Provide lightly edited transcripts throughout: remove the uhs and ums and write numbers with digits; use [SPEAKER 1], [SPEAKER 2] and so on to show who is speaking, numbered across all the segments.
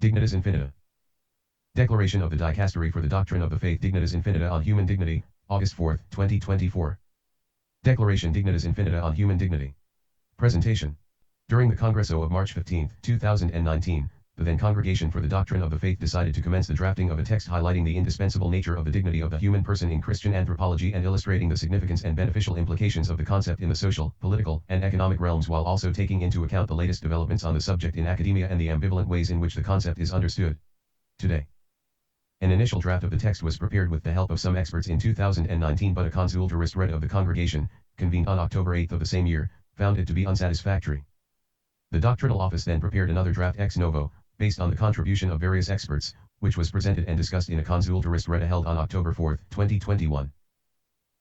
[SPEAKER 1] Dignitas Infinita. Declaration of the Dicastery for the Doctrine of the Faith Dignitas Infinita on Human Dignity, August 4, 2024. Declaration Dignitas Infinita on Human Dignity. Presentation. During the Congresso of March 15, 2019, the then Congregation for the Doctrine of the Faith decided to commence the drafting of a text highlighting the indispensable nature of the dignity of the human person in Christian anthropology and illustrating the significance and beneficial implications of the concept in the social, political, and economic realms, while also taking into account the latest developments on the subject in academia and the ambivalent ways in which the concept is understood today. An initial draft of the text was prepared with the help of some experts in 2019, but a consulta read of the congregation, convened on October 8 of the same year, found it to be unsatisfactory. The doctrinal office then prepared another draft ex novo, based on the contribution of various experts, which was presented and discussed in a consulta read held on October 4, 2021.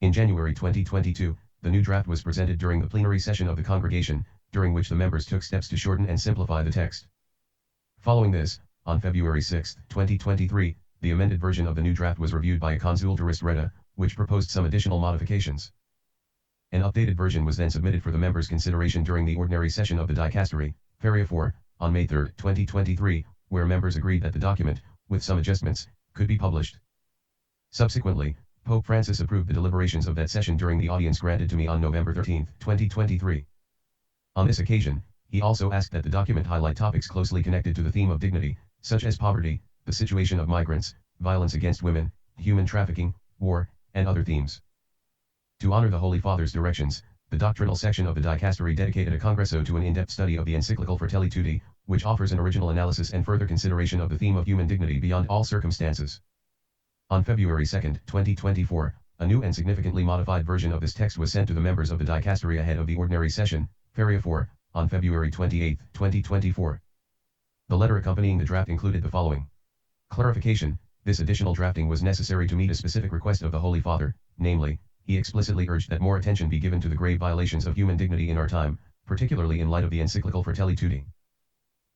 [SPEAKER 1] In January 2022, the new draft was presented during the plenary session of the congregation, during which the members took steps to shorten and simplify the text. Following this, on February 6, 2023, the amended version of the new draft was reviewed by a consulta read, which proposed some additional modifications. An updated version was then submitted for the members' consideration during the ordinary session of the Dicastery, Feria 4, on May 3, 2023, where members agreed that the document, with some adjustments, could be published. Subsequently, Pope Francis approved the deliberations of that session during the audience granted to me on November 13, 2023. On this occasion, he also asked that the document highlight topics closely connected to the theme of dignity, such as poverty, the situation of migrants, violence against women, human trafficking, war, and other themes. To honor the Holy Father's directions, the doctrinal section of the Dicastery dedicated a congresso to an in-depth study of the encyclical Fratelli Tutti, which offers an original analysis and further consideration of the theme of human dignity beyond all circumstances. On February 2, 2024, a new and significantly modified version of this text was sent to the members of the Dicastery ahead of the ordinary session, Feria 4, on February 28, 2024. The letter accompanying the draft included the following. Clarification: this additional drafting was necessary to meet a specific request of the Holy Father, namely, he explicitly urged that more attention be given to the grave violations of human dignity in our time, particularly in light of the encyclical Fratelli Tutti.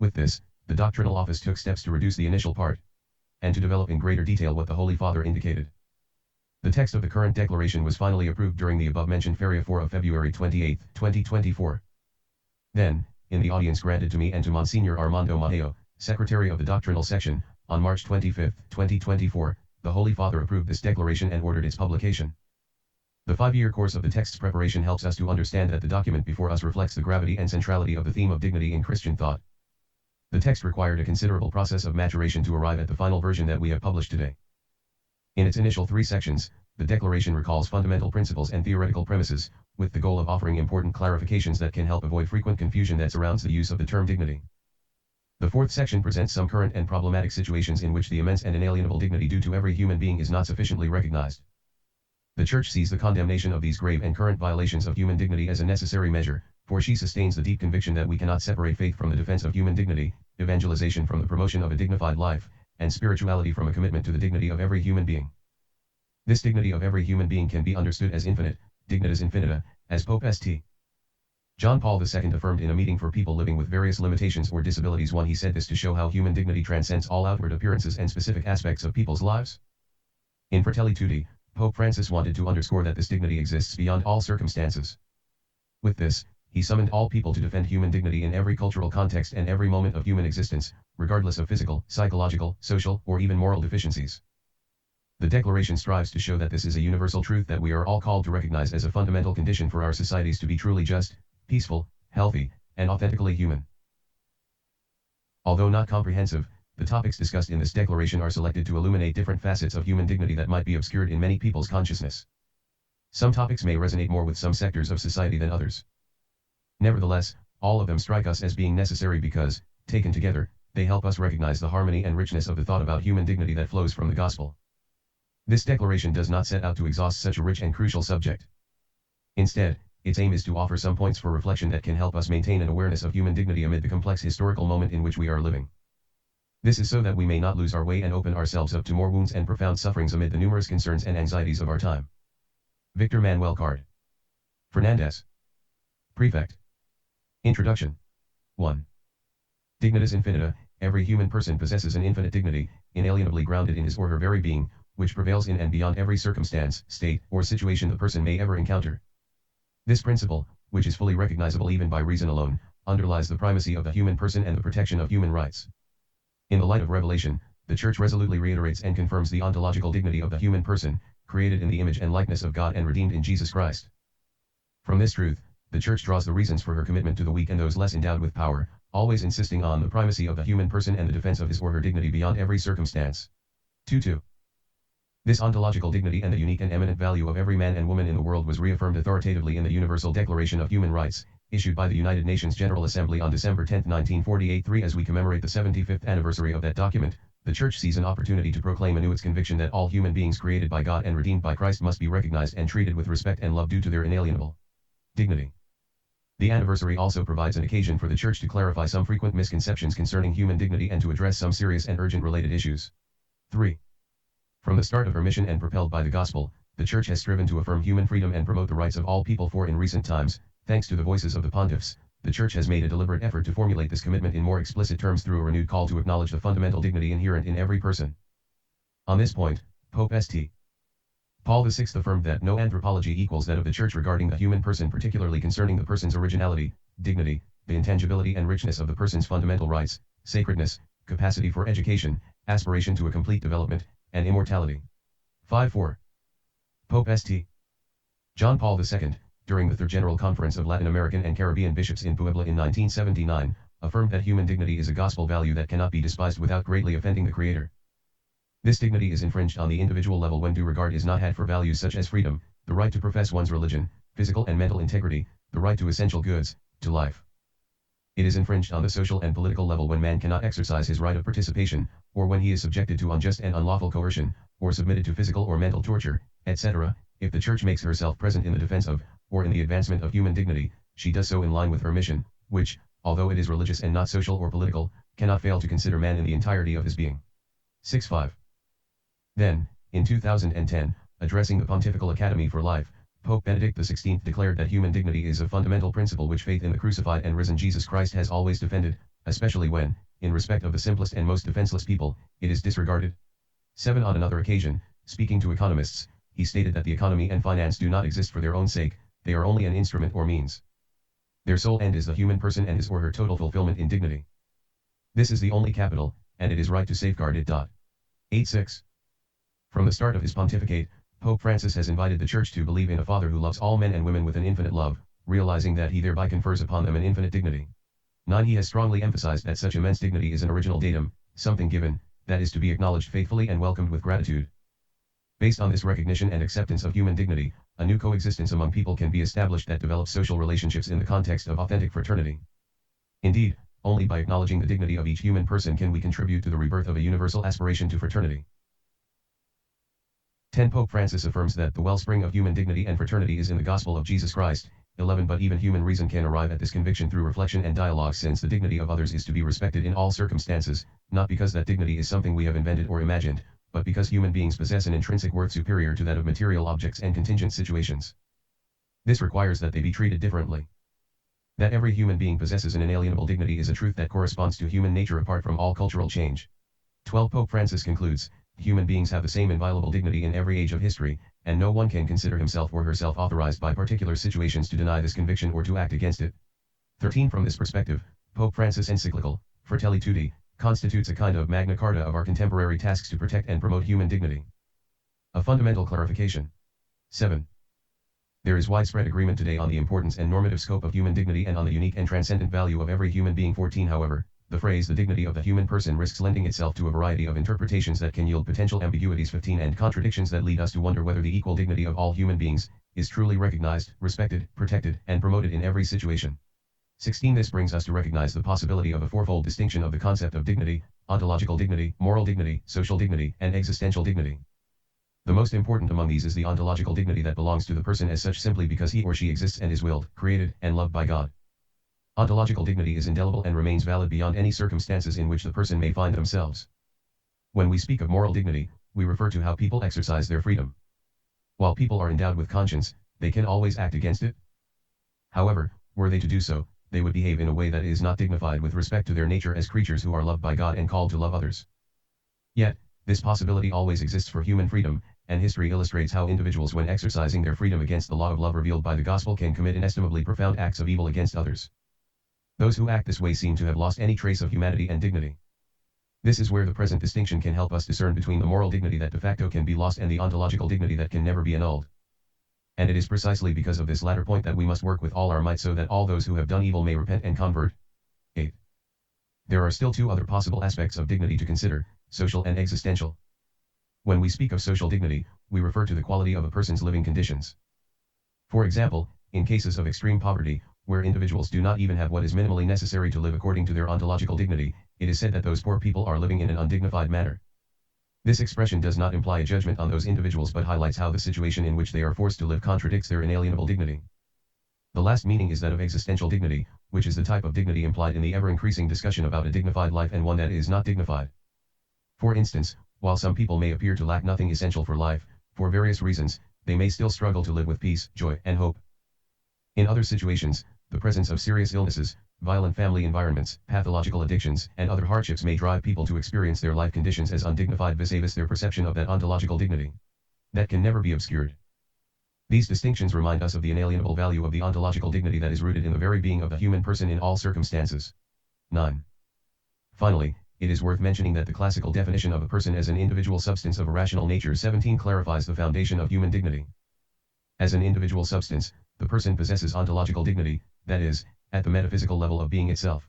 [SPEAKER 1] With this, the doctrinal office took steps to reduce the initial part, and to develop in greater detail what the Holy Father indicated. The text of the current declaration was finally approved during the above-mentioned Feria 4 of February 28, 2024. Then, in the audience granted to me and to Monsignor Armando Mateo, Secretary of the Doctrinal Section, on March 25, 2024, the Holy Father approved this declaration and ordered its publication. The 5-year course of the text's preparation helps us to understand that the document before us reflects the gravity and centrality of the theme of dignity in Christian thought. The text required a considerable process of maturation to arrive at the final version that we have published today. In its initial 3 sections, the declaration recalls fundamental principles and theoretical premises, with the goal of offering important clarifications that can help avoid frequent confusion that surrounds the use of the term dignity. The 4th section presents some current and problematic situations in which the immense and inalienable dignity due to every human being is not sufficiently recognized. The Church sees the condemnation of these grave and current violations of human dignity as a necessary measure, for she sustains the deep conviction that we cannot separate faith from the defense of human dignity, evangelization from the promotion of a dignified life, and spirituality from a commitment to the dignity of every human being. This dignity of every human being can be understood as infinite, Dignitas Infinita, as Pope St. John Paul II affirmed in a meeting for people living with various limitations or disabilities. He said this to show how human dignity transcends all outward appearances and specific aspects of people's lives. In Fratelli Tutti, Pope Francis wanted to underscore that this dignity exists beyond all circumstances. With this, he summoned all people to defend human dignity in every cultural context and every moment of human existence, regardless of physical, psychological, social, or even moral deficiencies. The declaration strives to show that this is a universal truth that we are all called to recognize as a fundamental condition for our societies to be truly just, peaceful, healthy, and authentically human. Although not comprehensive, the topics discussed in this declaration are selected to illuminate different facets of human dignity that might be obscured in many people's consciousness. Some topics may resonate more with some sectors of society than others. Nevertheless, all of them strike us as being necessary because, taken together, they help us recognize the harmony and richness of the thought about human dignity that flows from the gospel. This declaration does not set out to exhaust such a rich and crucial subject. Instead, its aim is to offer some points for reflection that can help us maintain an awareness of human dignity amid the complex historical moment in which we are living. This is so that we may not lose our way and open ourselves up to more wounds and profound sufferings amid the numerous concerns and anxieties of our time. Victor Manuel Card Fernandez. Prefect. Introduction. 1. Dignitas Infinita, every human person possesses an infinite dignity, inalienably grounded in his or her very being, which prevails in and beyond every circumstance, state, or situation the person may ever encounter. This principle, which is fully recognizable even by reason alone, underlies the primacy of the human person and the protection of human rights. In the light of Revelation, the Church resolutely reiterates and confirms the ontological dignity of the human person, created in the image and likeness of God and redeemed in Jesus Christ. From this truth, the Church draws the reasons for her commitment to the weak and those less endowed with power, always insisting on the primacy of the human person and the defense of his or her dignity beyond every circumstance. 2. This ontological dignity and the unique and eminent value of every man and woman in the world was reaffirmed authoritatively in the Universal Declaration of Human Rights, issued by the United Nations General Assembly on December 10, 1948. 3. As we commemorate the 75th anniversary of that document, the Church sees an opportunity to proclaim anew its conviction that all human beings created by God and redeemed by Christ must be recognized and treated with respect and love due to their inalienable dignity. The anniversary also provides an occasion for the Church to clarify some frequent misconceptions concerning human dignity and to address some serious and urgent related issues. 3. From the start of her mission and propelled by the gospel, the Church has striven to affirm human freedom and promote the rights of all people, for in recent times, thanks to the voices of the pontiffs, the Church has made a deliberate effort to formulate this commitment in more explicit terms through a renewed call to acknowledge the fundamental dignity inherent in every person. On this point, Pope St. Paul VI affirmed that no anthropology equals that of the Church regarding the human person, particularly concerning the person's originality, dignity, the intangibility and richness of the person's fundamental rights, sacredness, capacity for education, aspiration to a complete development, and immortality. 5.4. Pope St. John Paul II, during the Third General Conference of Latin American and Caribbean bishops in Puebla in 1979, affirmed that human dignity is a gospel value that cannot be despised without greatly offending the Creator. This dignity is infringed on the individual level when due regard is not had for values such as freedom, the right to profess one's religion, physical and mental integrity, the right to essential goods, to life. It is infringed on the social and political level when man cannot exercise his right of participation, or when he is subjected to unjust and unlawful coercion, or submitted to physical or mental torture, etc. If the Church makes herself present in the defense of, or in the advancement of human dignity, she does so in line with her mission, which, although it is religious and not social or political, cannot fail to consider man in the entirety of his being. 6.5. Then, in 2010, addressing the Pontifical Academy for Life, Pope Benedict XVI declared that human dignity is a fundamental principle which faith in the crucified and risen Jesus Christ has always defended, especially when, in respect of the simplest and most defenseless people, it is disregarded. 7. On another occasion, speaking to economists, he stated that the economy and finance do not exist for their own sake, they are only an instrument or means. Their sole end is the human person and his or her total fulfillment in dignity. This is the only capital, and it is right to safeguard it. 8.6. From the start of his pontificate, Pope Francis has invited the Church to believe in a Father who loves all men and women with an infinite love, realizing that he thereby confers upon them an infinite dignity. 9. He has strongly emphasized that such immense dignity is an original datum, something given, that is to be acknowledged faithfully and welcomed with gratitude. Based on this recognition and acceptance of human dignity, a new coexistence among people can be established that develops social relationships in the context of authentic fraternity. Indeed, only by acknowledging the dignity of each human person can we contribute to the rebirth of a universal aspiration to fraternity. 10. Pope Francis affirms that the wellspring of human dignity and fraternity is in the gospel of Jesus Christ. 11. But even human reason can arrive at this conviction through reflection and dialogue, since the dignity of others is to be respected in all circumstances, not because that dignity is something we have invented or imagined, but because human beings possess an intrinsic worth superior to that of material objects and contingent situations. This requires that they be treated differently. That every human being possesses an inalienable dignity is a truth that corresponds to human nature apart from all cultural change. 12. Pope Francis concludes, human beings have the same inviolable dignity in every age of history, and no one can consider himself or herself authorized by particular situations to deny this conviction or to act against it. 13. From this perspective, Pope Francis' encyclical, Fratelli Tutti, constitutes a kind of Magna Carta of our contemporary tasks to protect and promote human dignity. A fundamental clarification. 7. There is widespread agreement today on the importance and normative scope of human dignity and on the unique and transcendent value of every human being. 14. However, the phrase the dignity of the human person risks lending itself to a variety of interpretations that can yield potential ambiguities. 15. And contradictions that lead us to wonder whether the equal dignity of all human beings is truly recognized, respected, protected, and promoted in every situation. 16. This brings us to recognize the possibility of a fourfold distinction of the concept of dignity: ontological dignity, moral dignity, social dignity, and existential dignity. The most important among these is the ontological dignity that belongs to the person as such simply because he or she exists and is willed, created, and loved by God. Ontological dignity is indelible and remains valid beyond any circumstances in which the person may find themselves. When we speak of moral dignity, we refer to how people exercise their freedom. While people are endowed with conscience, they can always act against it. However, were they to do so, they would behave in a way that is not dignified with respect to their nature as creatures who are loved by God and called to love others. Yet, this possibility always exists for human freedom, and history illustrates how individuals, when exercising their freedom against the law of love revealed by the gospel, can commit inestimably profound acts of evil against others. Those who act this way seem to have lost any trace of humanity and dignity. This is where the present distinction can help us discern between the moral dignity that de facto can be lost and the ontological dignity that can never be annulled. And it is precisely because of this latter point that we must work with all our might so that all those who have done evil may repent and convert. 8. There are still two other possible aspects of dignity to consider, social and existential. When we speak of social dignity, we refer to the quality of a person's living conditions. For example, in cases of extreme poverty, where individuals do not even have what is minimally necessary to live according to their ontological dignity, it is said that those poor people are living in an undignified manner. This expression does not imply a judgment on those individuals but highlights how the situation in which they are forced to live contradicts their inalienable dignity. The last meaning is that of existential dignity, which is the type of dignity implied in the ever-increasing discussion about a dignified life and one that is not dignified. For instance, while some people may appear to lack nothing essential for life, for various reasons, they may still struggle to live with peace, joy, and hope. In other situations, the presence of serious illnesses, violent family environments, pathological addictions, and other hardships may drive people to experience their life conditions as undignified vis-a-vis their perception of that ontological dignity. That can never be obscured. These distinctions remind us of the inalienable value of the ontological dignity that is rooted in the very being of the human person in all circumstances. 9. Finally, it is worth mentioning that the classical definition of a person as an individual substance of a rational nature 17 clarifies the foundation of human dignity. As an individual substance, the person possesses ontological dignity, that is, at the metaphysical level of being itself.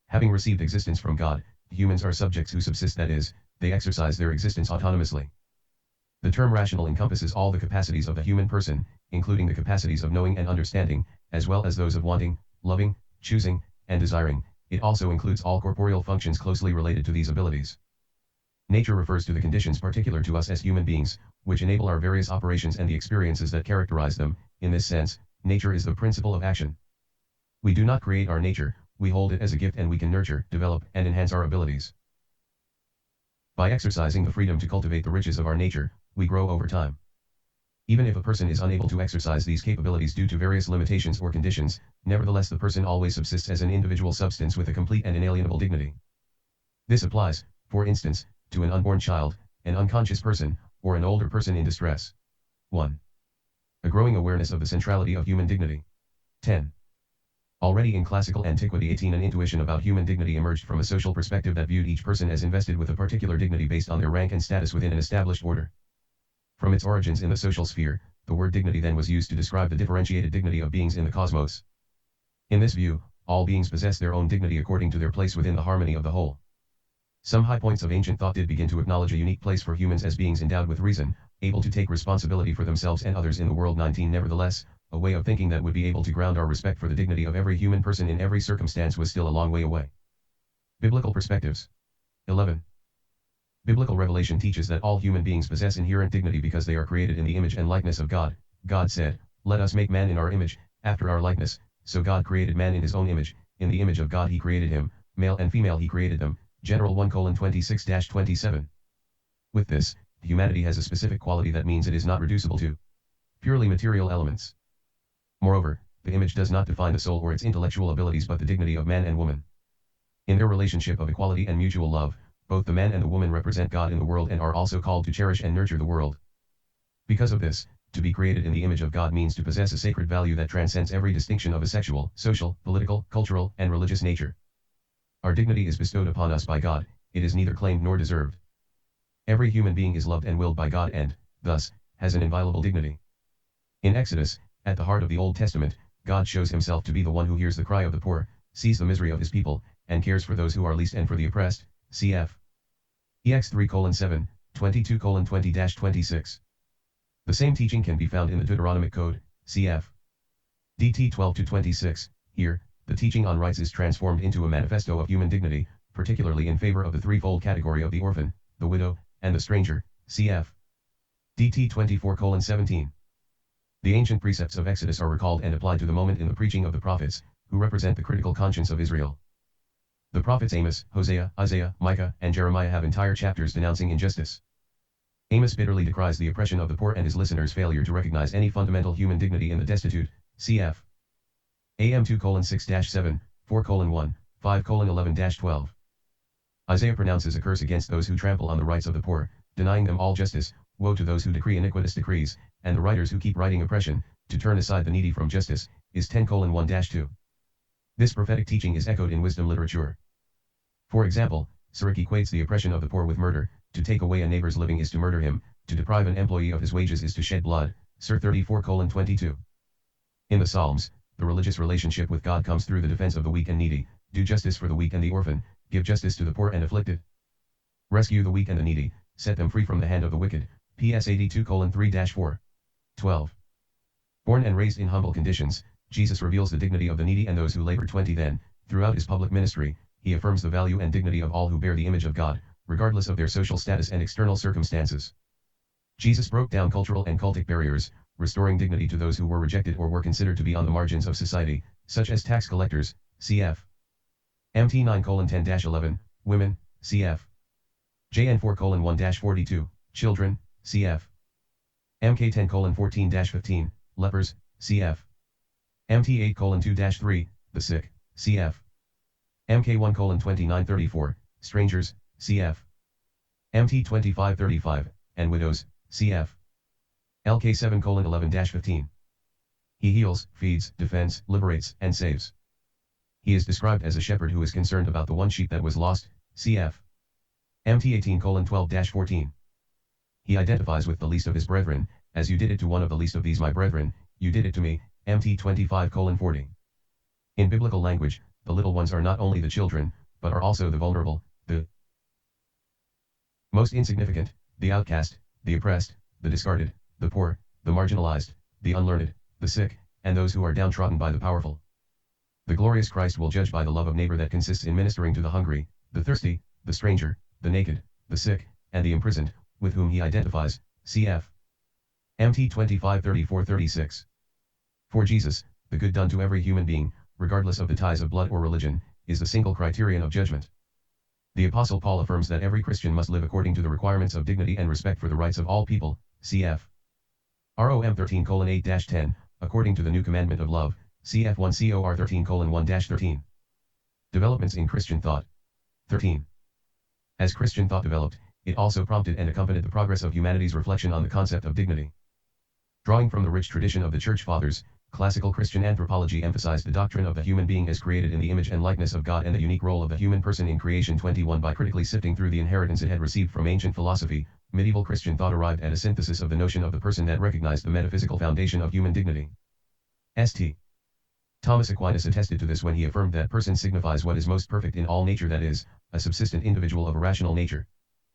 [SPEAKER 1] Having received existence from God, humans are subjects who subsist, that is, they exercise their existence autonomously. The term rational encompasses all the capacities of the human person, including the capacities of knowing and understanding, as well as those of wanting, loving, choosing, and desiring. It also includes all corporeal functions closely related to these abilities. Nature refers to the conditions particular to us as human beings, which enable our various operations and the experiences that characterize them. In this sense, nature is the principle of action. We do not create our nature, we hold it as a gift and we can nurture, develop, and enhance our abilities. By exercising the freedom to cultivate the riches of our nature, we grow over time. Even if a person is unable to exercise these capabilities due to various limitations or conditions, nevertheless the person always subsists as an individual substance with a complete and inalienable dignity. This applies, for instance, to an unborn child, an unconscious person, or an older person in distress. 1. A growing awareness of the centrality of human dignity. 10. Already in classical antiquity 18 an intuition about human dignity emerged from a social perspective that viewed each person as invested with a particular dignity based on their rank and status within an established order. From its origins in the social sphere, the word dignity then was used to describe the differentiated dignity of beings in the cosmos. In this view, all beings possess their own dignity according to their place within the harmony of the whole. Some high points of ancient thought did begin to acknowledge a unique place for humans as beings endowed with reason, able to take responsibility for themselves and others in the world. 19 Nevertheless, a way of thinking that would be able to ground our respect for the dignity of every human person in every circumstance was still a long way away. Biblical perspectives. 11. Biblical revelation teaches that all human beings possess inherent dignity because they are created in the image and likeness of God. God said, "Let us make man in our image, after our likeness." So God created man in his own image, in the image of God he created him, male and female he created them. General 1:26-27. With this, humanity has a specific quality that means it is not reducible to purely material elements. Moreover, the image does not define the soul or its intellectual abilities but the dignity of man and woman. In their relationship of equality and mutual love, both the man and the woman represent God in the world and are also called to cherish and nurture the world. Because of this, to be created in the image of God means to possess a sacred value that transcends every distinction of a sexual, social, political, cultural, and religious nature. Our dignity is bestowed upon us by God, it is neither claimed nor deserved. Every human being is loved and willed by God and, thus, has an inviolable dignity. In Exodus, at the heart of the Old Testament, God shows himself to be the one who hears the cry of the poor, sees the misery of his people, and cares for those who are least and for the oppressed. Cf. EX 3:7, 22:20-26. The same teaching can be found in the Deuteronomic Code, cf. DT 12-26. Here, the teaching on rights is transformed into a manifesto of human dignity, particularly in favor of the threefold category of the orphan, the widow, and the stranger. Cf. DT 24:17. The ancient precepts of Exodus are recalled and applied to the moment in the preaching of the prophets, who represent the critical conscience of Israel. The prophets Amos, Hosea, Isaiah, Micah, and Jeremiah have entire chapters denouncing injustice. Amos bitterly decries the oppression of the poor and his listeners' failure to recognize any fundamental human dignity in the destitute. Cf. AM 2:6-7, 4:1, 5:11-12. Isaiah pronounces a curse against those who trample on the rights of the poor, denying them all justice. Woe to those who decree iniquitous decrees, and the writers who keep writing oppression, to turn aside the needy from justice, is 10:1-2. This prophetic teaching is echoed in wisdom literature. For example, Surik equates the oppression of the poor with murder. To take away a neighbor's living is to murder him. To deprive an employee of his wages is to shed blood. Sir 34:22. In the Psalms, the religious relationship with God comes through the defense of the weak and needy. Do justice for the weak and the orphan. Give justice to the poor and afflicted. Rescue the weak and the needy. Set them free from the hand of the wicked. PS 82:3-4. 12. Born and raised in humble conditions, Jesus reveals the dignity of the needy and those who labor. 20. Then, throughout his public ministry, he affirms the value and dignity of all who bear the image of God, regardless of their social status and external circumstances. Jesus broke down cultural and cultic barriers, restoring dignity to those who were rejected or were considered to be on the margins of society, such as tax collectors, cf. MT 9:10-11, women, cf. JN 4:1-42, children, cf. MK 10:14-15, lepers, cf. MT 8:2-3, the sick, cf. MK 1:29-34, strangers, cf. MT 25:35, and widows, cf. LK 7:11-15. He heals, feeds, defends, liberates, and saves. He is described as a shepherd who is concerned about the one sheep that was lost, cf. MT 18:12-14. He identifies with the least of his brethren, as you did it to one of the least of these my brethren, you did it to me, MT 25:40. In biblical language, the little ones are not only the children, but are also the vulnerable, the most insignificant, the outcast, the oppressed, the discarded, the poor, the marginalized, the unlearned, the sick, and those who are downtrodden by the powerful. The glorious Christ will judge by the love of neighbor that consists in ministering to the hungry, the thirsty, the stranger, the naked, the sick, and the imprisoned, with whom he identifies, cf. MT 25:34-36. For Jesus, the good done to every human being, regardless of the ties of blood or religion, is the single criterion of judgment. The Apostle Paul affirms that every Christian must live according to the requirements of dignity and respect for the rights of all people, cf. Rom 13:8-10, according to the new commandment of love, cf 1 Cor 13:1-13. Developments in Christian thought. 13. As Christian thought developed, it also prompted and accompanied the progress of humanity's reflection on the concept of dignity. Drawing from the rich tradition of the Church Fathers, classical Christian anthropology emphasized the doctrine of the human being as created in the image and likeness of God and the unique role of the human person in creation. 21. By critically sifting through the inheritance it had received from ancient philosophy, medieval Christian thought arrived at a synthesis of the notion of the person that recognized the metaphysical foundation of human dignity. St. Thomas Aquinas attested to this when he affirmed that person signifies what is most perfect in all nature, that is, a subsistent individual of a rational nature.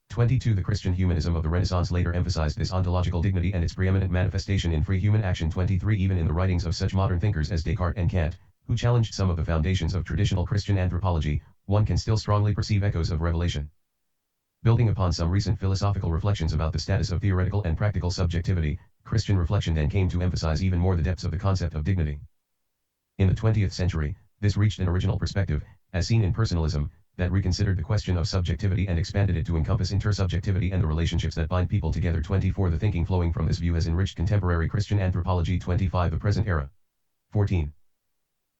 [SPEAKER 1] 22. The Christian humanism of the Renaissance later emphasized this ontological dignity and its preeminent manifestation in free human action. 23. Even in the writings of such modern thinkers as Descartes and Kant, who challenged some of the foundations of traditional Christian anthropology, one can still strongly perceive echoes of revelation. Building upon some recent philosophical reflections about the status of theoretical and practical subjectivity, Christian reflection then came to emphasize even more the depths of the concept of dignity. In the 20th century, this reached an original perspective, as seen in personalism, that reconsidered the question of subjectivity and expanded it to encompass intersubjectivity and the relationships that bind people together. 24. The thinking flowing from this view has enriched contemporary Christian anthropology. 25. The present era. 14.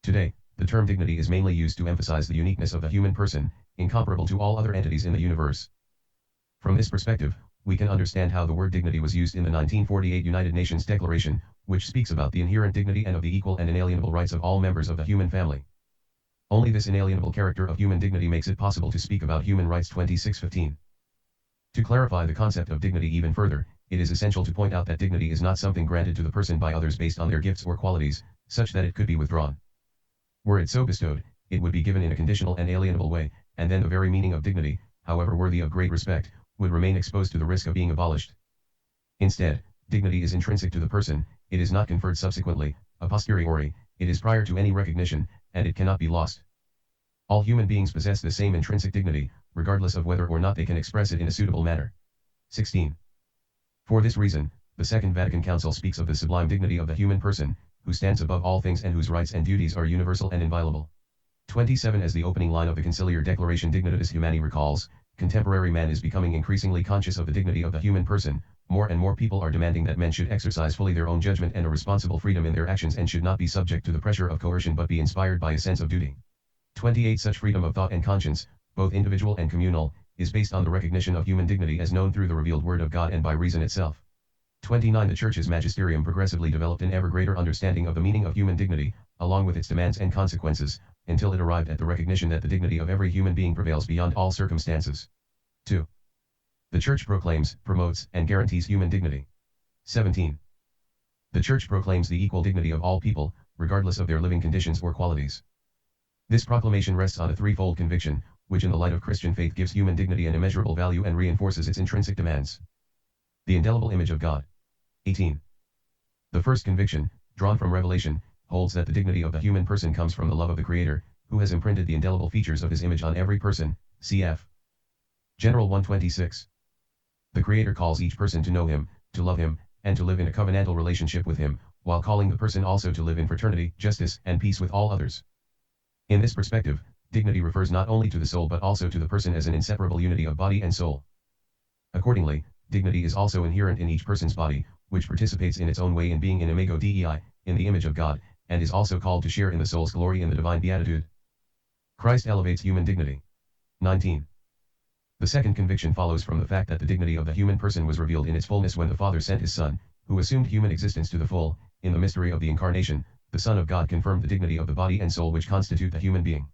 [SPEAKER 1] Today, the term dignity is mainly used to emphasize the uniqueness of the human person, incomparable to all other entities in the universe. From this perspective, we can understand how the word dignity was used in the 1948 United Nations Declaration, which speaks about the inherent dignity and of the equal and inalienable rights of all members of the human family. Only this inalienable character of human dignity makes it possible to speak about human rights. 26:15. To clarify the concept of dignity even further, it is essential to point out that dignity is not something granted to the person by others based on their gifts or qualities, such that it could be withdrawn. Were it so bestowed, it would be given in a conditional and alienable way, and then the very meaning of dignity, however worthy of great respect, would remain exposed to the risk of being abolished. Instead, dignity is intrinsic to the person, it is not conferred subsequently, a posteriori, it is prior to any recognition, and it cannot be lost. All human beings possess the same intrinsic dignity, regardless of whether or not they can express it in a suitable manner. 16. For this reason, the Second Vatican Council speaks of the sublime dignity of the human person, who stands above all things and whose rights and duties are universal and inviolable. 27. As the opening line of the Conciliar Declaration Dignitas Humani recalls, contemporary man is becoming increasingly conscious of the dignity of the human person. More and more people are demanding that men should exercise fully their own judgment and a responsible freedom in their actions and should not be subject to the pressure of coercion but be inspired by a sense of duty. 28. Such freedom of thought and conscience, both individual and communal, is based on the recognition of human dignity as known through the revealed Word of God and by reason itself. 29. The Church's magisterium progressively developed an ever greater understanding of the meaning of human dignity, along with its demands and consequences, until it arrived at the recognition that the dignity of every human being prevails beyond all circumstances. 2. The Church proclaims, promotes, and guarantees human dignity. 17. The Church proclaims the equal dignity of all people, regardless of their living conditions or qualities. This proclamation rests on a threefold conviction, which in the light of Christian faith gives human dignity an immeasurable value and reinforces its intrinsic demands. The indelible image of God. 18. The first conviction, drawn from Revelation, holds that the dignity of the human person comes from the love of the Creator, who has imprinted the indelible features of his image on every person, cf. General 126. The Creator calls each person to know him, to love him, and to live in a covenantal relationship with him, while calling the person also to live in fraternity, justice, and peace with all others. In this perspective, dignity refers not only to the soul but also to the person as an inseparable unity of body and soul. Accordingly, dignity is also inherent in each person's body, which participates in its own way in being in imago Dei, in the image of God, and is also called to share in the soul's glory in the divine beatitude. Christ elevates human dignity. 19. The second conviction follows from the fact that the dignity of the human person was revealed in its fullness when the Father sent his Son, who assumed human existence to the full. In the mystery of the Incarnation, the Son of God confirmed the dignity of the body and soul which constitute the human being.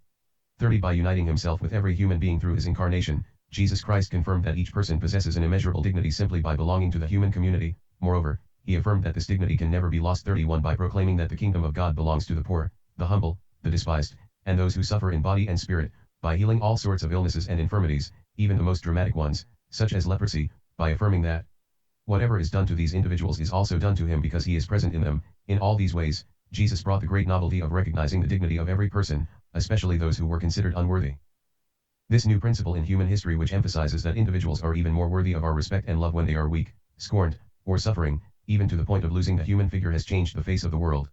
[SPEAKER 1] 30. By uniting himself with every human being through his incarnation, Jesus Christ confirmed that each person possesses an immeasurable dignity simply by belonging to the human community. Moreover, he affirmed that this dignity can never be lost. 31. By proclaiming that the kingdom of God belongs to the poor, the humble, the despised, and those who suffer in body and spirit, by healing all sorts of illnesses and infirmities, even the most dramatic ones, such as leprosy, by affirming that whatever is done to these individuals is also done to him because he is present in them. In all these ways, Jesus brought the great novelty of recognizing the dignity of every person, especially those who were considered unworthy. This new principle in human history, which emphasizes that individuals are even more worthy of our respect and love when they are weak, scorned, or suffering, even to the point of losing the human figure, has changed the face of the world.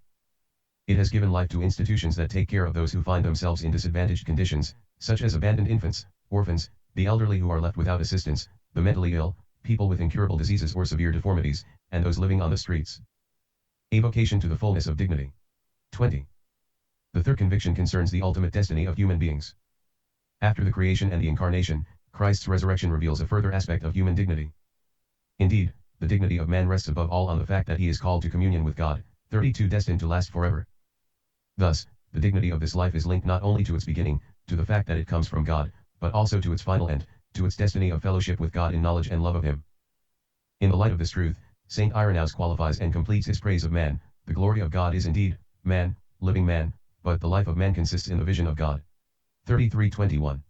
[SPEAKER 1] It has given life to institutions that take care of those who find themselves in disadvantaged conditions, such as abandoned infants, orphans, the elderly who are left without assistance, the mentally ill, people with incurable diseases or severe deformities, and those living on the streets. A vocation to the fullness of dignity. 20. The third conviction concerns the ultimate destiny of human beings. After the creation and the incarnation, Christ's resurrection reveals a further aspect of human dignity. Indeed, the dignity of man rests above all on the fact that he is called to communion with God. 32. Destined to last forever. Thus, the dignity of this life is linked not only to its beginning, to the fact that it comes from God, but also to its final end, to its destiny of fellowship with God in knowledge and love of him. In the light of this truth, St. Irenaeus qualifies and completes his praise of man. The glory of God is indeed man, living man, but the life of man consists in the vision of God. 33:21.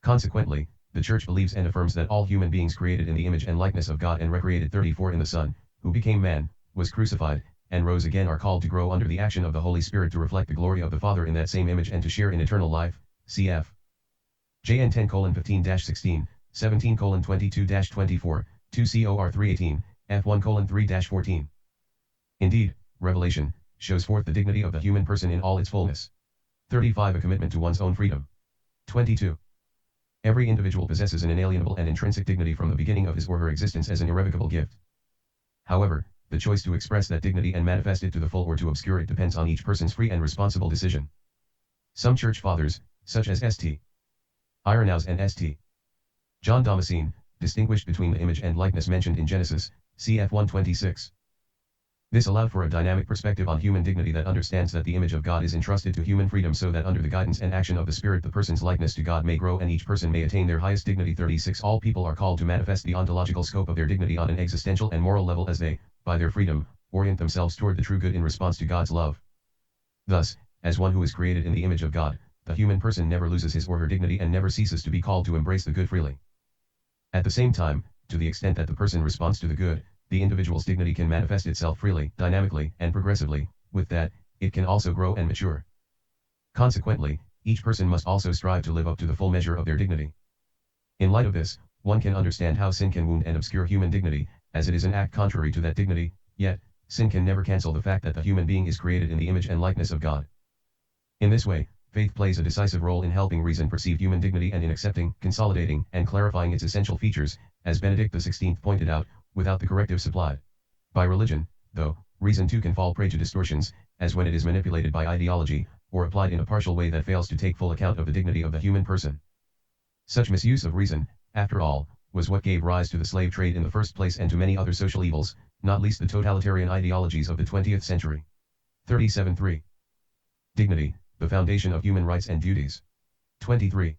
[SPEAKER 1] Consequently, the Church believes and affirms that all human beings created in the image and likeness of God and recreated 34 in the Son, who became man, was crucified, and rose again, are called to grow under the action of the Holy Spirit to reflect the glory of the Father in that same image and to share in eternal life. Cf. JN 10:15-16, 17:22-24, 2 Cor 3:18, F1 3-14. Indeed, Revelation shows forth the dignity of the human person in all its fullness. 35. A commitment to one's own freedom. 22. Every individual possesses an inalienable and intrinsic dignity from the beginning of his or her existence as an irrevocable gift. However, the choice to express that dignity and manifest it to the full or to obscure it depends on each person's free and responsible decision. Some church fathers, such as St. Irenaeus and St. John Damascene, distinguished between the image and likeness mentioned in Genesis, cf. 1:26. This allowed for a dynamic perspective on human dignity that understands that the image of God is entrusted to human freedom so that under the guidance and action of the Spirit the person's likeness to God may grow and each person may attain their highest dignity. 36. All people are called to manifest the ontological scope of their dignity on an existential and moral level as they, by their freedom, orient themselves toward the true good in response to God's love. Thus, as one who is created in the image of God, the human person never loses his or her dignity and never ceases to be called to embrace the good freely. At the same time, to the extent that the person responds to the good, the individual's dignity can manifest itself freely, dynamically, and progressively. With that, it can also grow and mature. Consequently, each person must also strive to live up to the full measure of their dignity. In light of this, one can understand how sin can wound and obscure human dignity, as it is an act contrary to that dignity, yet, sin can never cancel the fact that the human being is created in the image and likeness of God. In this way, faith plays a decisive role in helping reason perceive human dignity and in accepting, consolidating, and clarifying its essential features, as Benedict XVI pointed out, without the corrective supplied by religion, though, reason too can fall prey to distortions, as when it is manipulated by ideology, or applied in a partial way that fails to take full account of the dignity of the human person. Such misuse of reason, after all, was what gave rise to the slave trade in the first place and to many other social evils, not least the totalitarian ideologies of the 20th century. 37.3. Dignity. The foundation of human rights and duties. 23.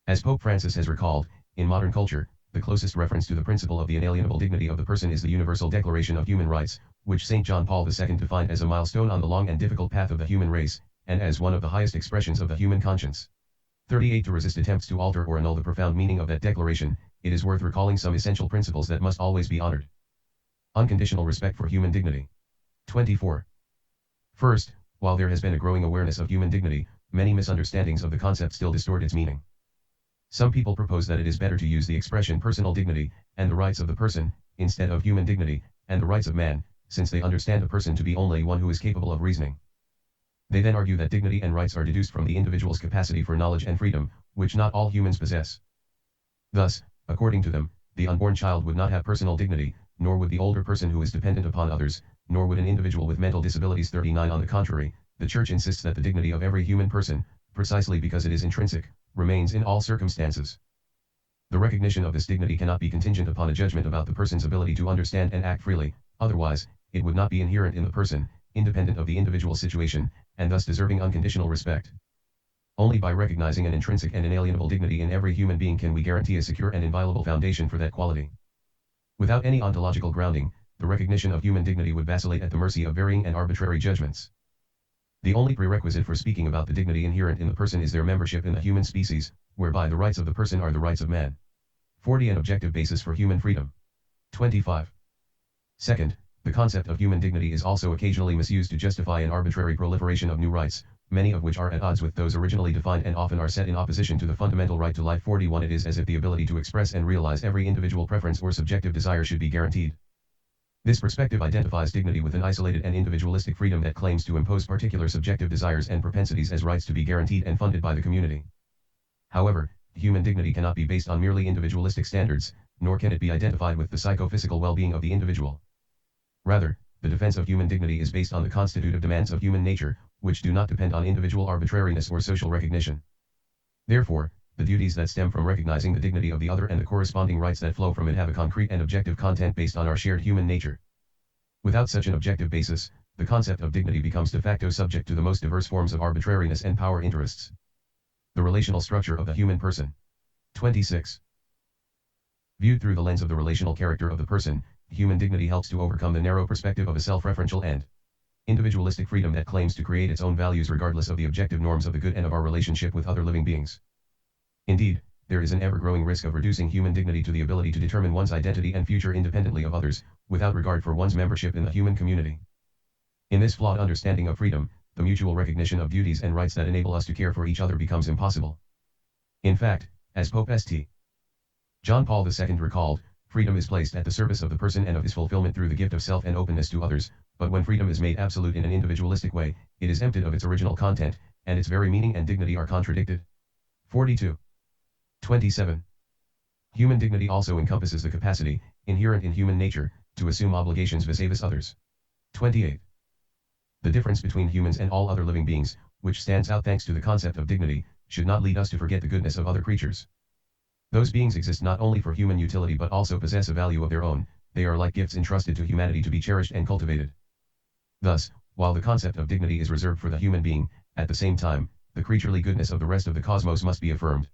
[SPEAKER 1] As Pope Francis has recalled, in modern culture, the closest reference to the principle of the inalienable dignity of the person is the Universal Declaration of Human Rights, which St. John Paul II defined as a milestone on the long and difficult path of the human race, and as one of the highest expressions of the human conscience. 38. To resist attempts to alter or annul the profound meaning of that declaration, it is worth recalling some essential principles that must always be honored. Unconditional respect for human dignity. 24. First, while there has been a growing awareness of human dignity, many misunderstandings of the concept still distort its meaning. Some people propose that it is better to use the expression personal dignity, and the rights of the person, instead of human dignity, and the rights of man, since they understand a person to be only one who is capable of reasoning. They then argue that dignity and rights are deduced from the individual's capacity for knowledge and freedom, which not all humans possess. Thus, according to them, the unborn child would not have personal dignity, nor would the older person who is dependent upon others, nor would an individual with mental disabilities. 39. On the contrary, the Church insists that the dignity of every human person, precisely because it is intrinsic, remains in all circumstances. The recognition of this dignity cannot be contingent upon a judgment about the person's ability to understand and act freely, otherwise, it would not be inherent in the person, independent of the individual situation, and thus deserving unconditional respect. Only by recognizing an intrinsic and inalienable dignity in every human being can we guarantee a secure and inviolable foundation for that quality. Without any ontological grounding, the recognition of human dignity would vacillate at the mercy of varying and arbitrary judgments. The only prerequisite for speaking about the dignity inherent in the person is their membership in the human species, whereby the rights of the person are the rights of man. 40. An objective basis for human freedom. 25. Second, the concept of human dignity is also occasionally misused to justify an arbitrary proliferation of new rights, many of which are at odds with those originally defined and often are set in opposition to the fundamental right to life. 41. It is as if the ability to express and realize every individual preference or subjective desire should be guaranteed. This perspective identifies dignity with an isolated and individualistic freedom that claims to impose particular subjective desires and propensities as rights to be guaranteed and funded by the community. However, human dignity cannot be based on merely individualistic standards, nor can it be identified with the psychophysical well-being of the individual. Rather, the defense of human dignity is based on the constitutive demands of human nature, which do not depend on individual arbitrariness or social recognition. Therefore, the duties that stem from recognizing the dignity of the other and the corresponding rights that flow from it have a concrete and objective content based on our shared human nature. Without such an objective basis, the concept of dignity becomes de facto subject to the most diverse forms of arbitrariness and power interests. The relational structure of the human person. 26. Viewed through the lens of the relational character of the person, human dignity helps to overcome the narrow perspective of a self-referential and individualistic freedom that claims to create its own values regardless of the objective norms of the good and of our relationship with other living beings. Indeed, there is an ever-growing risk of reducing human dignity to the ability to determine one's identity and future independently of others, without regard for one's membership in the human community. In this flawed understanding of freedom, the mutual recognition of duties and rights that enable us to care for each other becomes impossible. In fact, as Pope St. John Paul II recalled, freedom is placed at the service of the person and of his fulfillment through the gift of self and openness to others, but when freedom is made absolute in an individualistic way, it is emptied of its original content, and its very meaning and dignity are contradicted. 42. 27. Human dignity also encompasses the capacity, inherent in human nature, to assume obligations vis-a-vis others. 28. The difference between humans and all other living beings, which stands out thanks to the concept of dignity, should not lead us to forget the goodness of other creatures. Those beings exist not only for human utility but also possess a value of their own, they are like gifts entrusted to humanity to be cherished and cultivated. Thus, while the concept of dignity is reserved for the human being, at the same time, the creaturely goodness of the rest of the cosmos must be affirmed.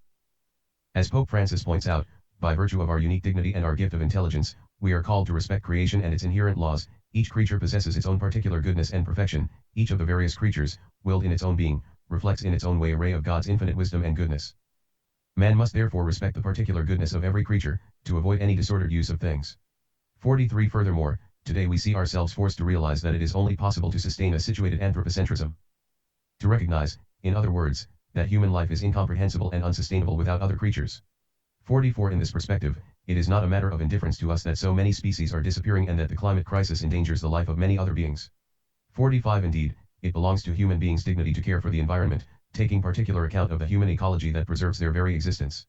[SPEAKER 1] As Pope Francis points out, by virtue of our unique dignity and our gift of intelligence, we are called to respect creation and its inherent laws. Each creature possesses its own particular goodness and perfection. Each of the various creatures, willed in its own being, reflects in its own way a ray of God's infinite wisdom and goodness. Man must therefore respect the particular goodness of every creature, to avoid any disordered use of things. 43. Furthermore, today we see ourselves forced to realize that it is only possible to sustain a situated anthropocentrism. To recognize, in other words, that human life is incomprehensible and unsustainable without other creatures. 44. In this perspective, it is not a matter of indifference to us that so many species are disappearing and that the climate crisis endangers the life of many other beings. 45. Indeed, it belongs to human beings' dignity to care for the environment, taking particular account of the human ecology that preserves their very existence.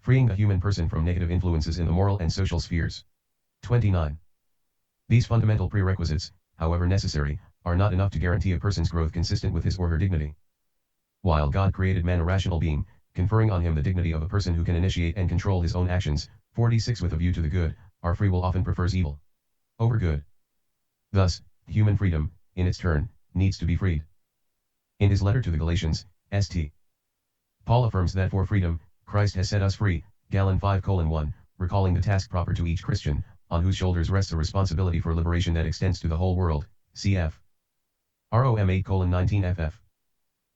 [SPEAKER 1] Freeing the human person from negative influences in the moral and social spheres. 29. These fundamental prerequisites, however necessary, are not enough to guarantee a person's growth consistent with his or her dignity. While God created man a rational being, conferring on him the dignity of a person who can initiate and control his own actions, 46. With a view to the good, our free will often prefers evil over good. Thus, human freedom, in its turn, needs to be freed. In his letter to the Galatians, St. Paul affirms that for freedom, Christ has set us free, Gal 5:1, recalling the task proper to each Christian, on whose shoulders rests a responsibility for liberation that extends to the whole world, cf. Rom 8:19 ff.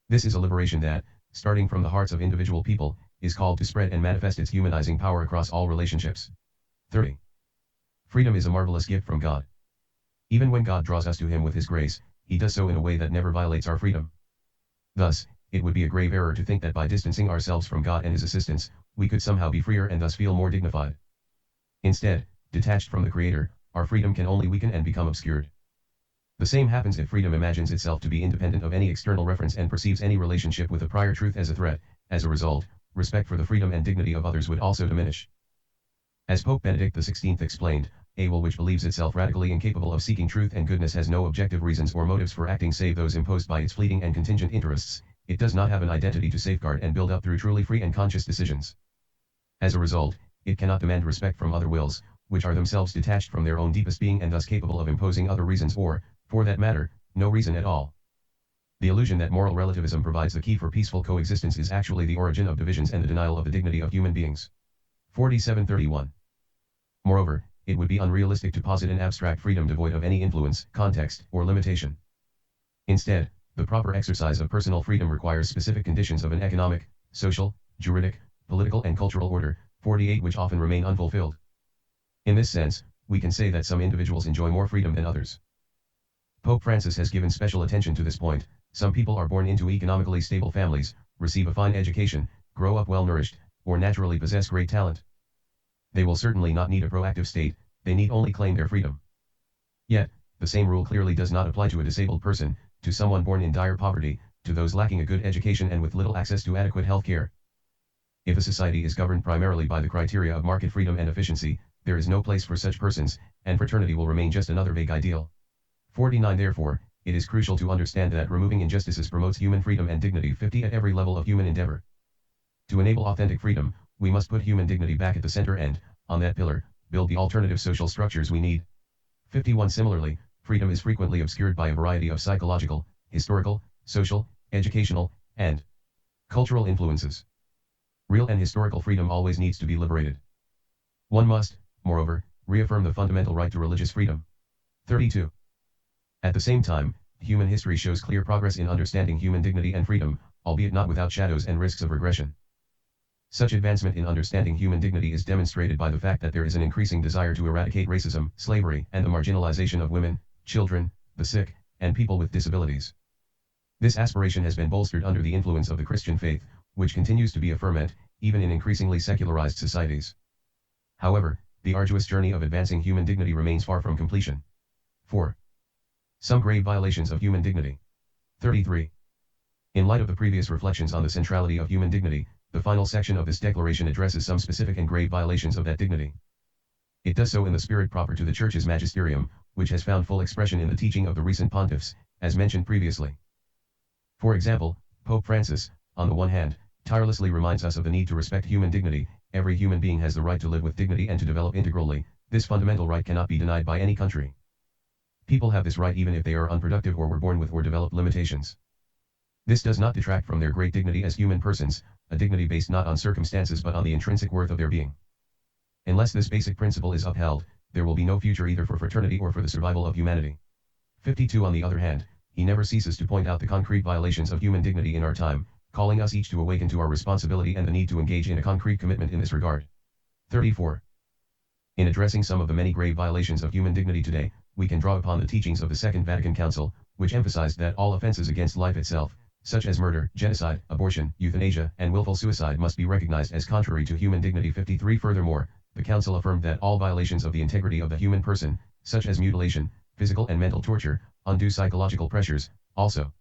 [SPEAKER 1] This is a liberation that, starting from the hearts of individual people, is called to spread and manifest its humanizing power across all relationships. 30. Freedom is a marvelous gift from God. Even when God draws us to Him with His grace, He does so in a way that never violates our freedom. Thus, it would be a grave error to think that by distancing ourselves from God and His assistance, we could somehow be freer and thus feel more dignified. Instead, detached from the Creator, our freedom can only weaken and become obscured. The same happens if freedom imagines itself to be independent of any external reference and perceives any relationship with a prior truth as a threat. As a result, respect for the freedom and dignity of others would also diminish. As Pope Benedict XVI explained, a will which believes itself radically incapable of seeking truth and goodness has no objective reasons or motives for acting save those imposed by its fleeting and contingent interests. It does not have an identity to safeguard and build up through truly free and conscious decisions. As a result, it cannot demand respect from other wills, which are themselves detached from their own deepest being and thus capable of imposing other reasons or, for that matter, no reason at all. The illusion that moral relativism provides the key for peaceful coexistence is actually the origin of divisions and the denial of the dignity of human beings. 4731. Moreover, it would be unrealistic to posit an abstract freedom devoid of any influence, context, or limitation. Instead, the proper exercise of personal freedom requires specific conditions of an economic, social, juridic, political and cultural order, 48 which often remain unfulfilled. In this sense, we can say that some individuals enjoy more freedom than others. Pope Francis has given special attention to this point. Some people are born into economically stable families, receive a fine education, grow up well nourished, or naturally possess great talent. They will certainly not need a proactive state, they need only claim their freedom. Yet, the same rule clearly does not apply to a disabled person, to someone born in dire poverty, to those lacking a good education and with little access to adequate health care. If a society is governed primarily by the criteria of market freedom and efficiency, there is no place for such persons, and fraternity will remain just another vague ideal. 49 Therefore, it is crucial to understand that removing injustices promotes human freedom and dignity 50 at every level of human endeavor. To enable authentic freedom, we must put human dignity back at the center and, on that pillar, build the alternative social structures we need. 51 Similarly, freedom is frequently obscured by a variety of psychological, historical, social, educational, and cultural influences. Real and historical freedom always needs to be liberated. One must, moreover, reaffirm the fundamental right to religious freedom. 32. At the same time, human history shows clear progress in understanding human dignity and freedom, albeit not without shadows and risks of regression. Such advancement in understanding human dignity is demonstrated by the fact that there is an increasing desire to eradicate racism, slavery, and the marginalization of women, children, the sick, and people with disabilities. This aspiration has been bolstered under the influence of the Christian faith, which continues to be a ferment, even in increasingly secularized societies. However, the arduous journey of advancing human dignity remains far from completion. 4. Some grave violations of human dignity. 33. In light of the previous reflections on the centrality of human dignity, the final section of this declaration addresses some specific and grave violations of that dignity. It does so in the spirit proper to the Church's magisterium, which has found full expression in the teaching of the recent pontiffs, as mentioned previously. For example, Pope Francis, on the one hand, tirelessly reminds us of the need to respect human dignity. Every human being has the right to live with dignity and to develop integrally. This fundamental right cannot be denied by any country. People have this right even if they are unproductive or were born with or developed limitations. This does not detract from their great dignity as human persons, a dignity based not on circumstances but on the intrinsic worth of their being. Unless this basic principle is upheld, there will be no future either for fraternity or for the survival of humanity. 52 On the other hand, he never ceases to point out the concrete violations of human dignity in our time, calling us each to awaken to our responsibility and the need to engage in a concrete commitment in this regard. 34. In addressing some of the many grave violations of human dignity today, we can draw upon the teachings of the Second Vatican Council, which emphasized that all offenses against life itself, such as murder, genocide, abortion, euthanasia, and willful suicide must be recognized as contrary to human dignity. 53 Furthermore, the Council affirmed that all violations of the integrity of the human person, such as mutilation, physical and mental torture, undue psychological pressures, also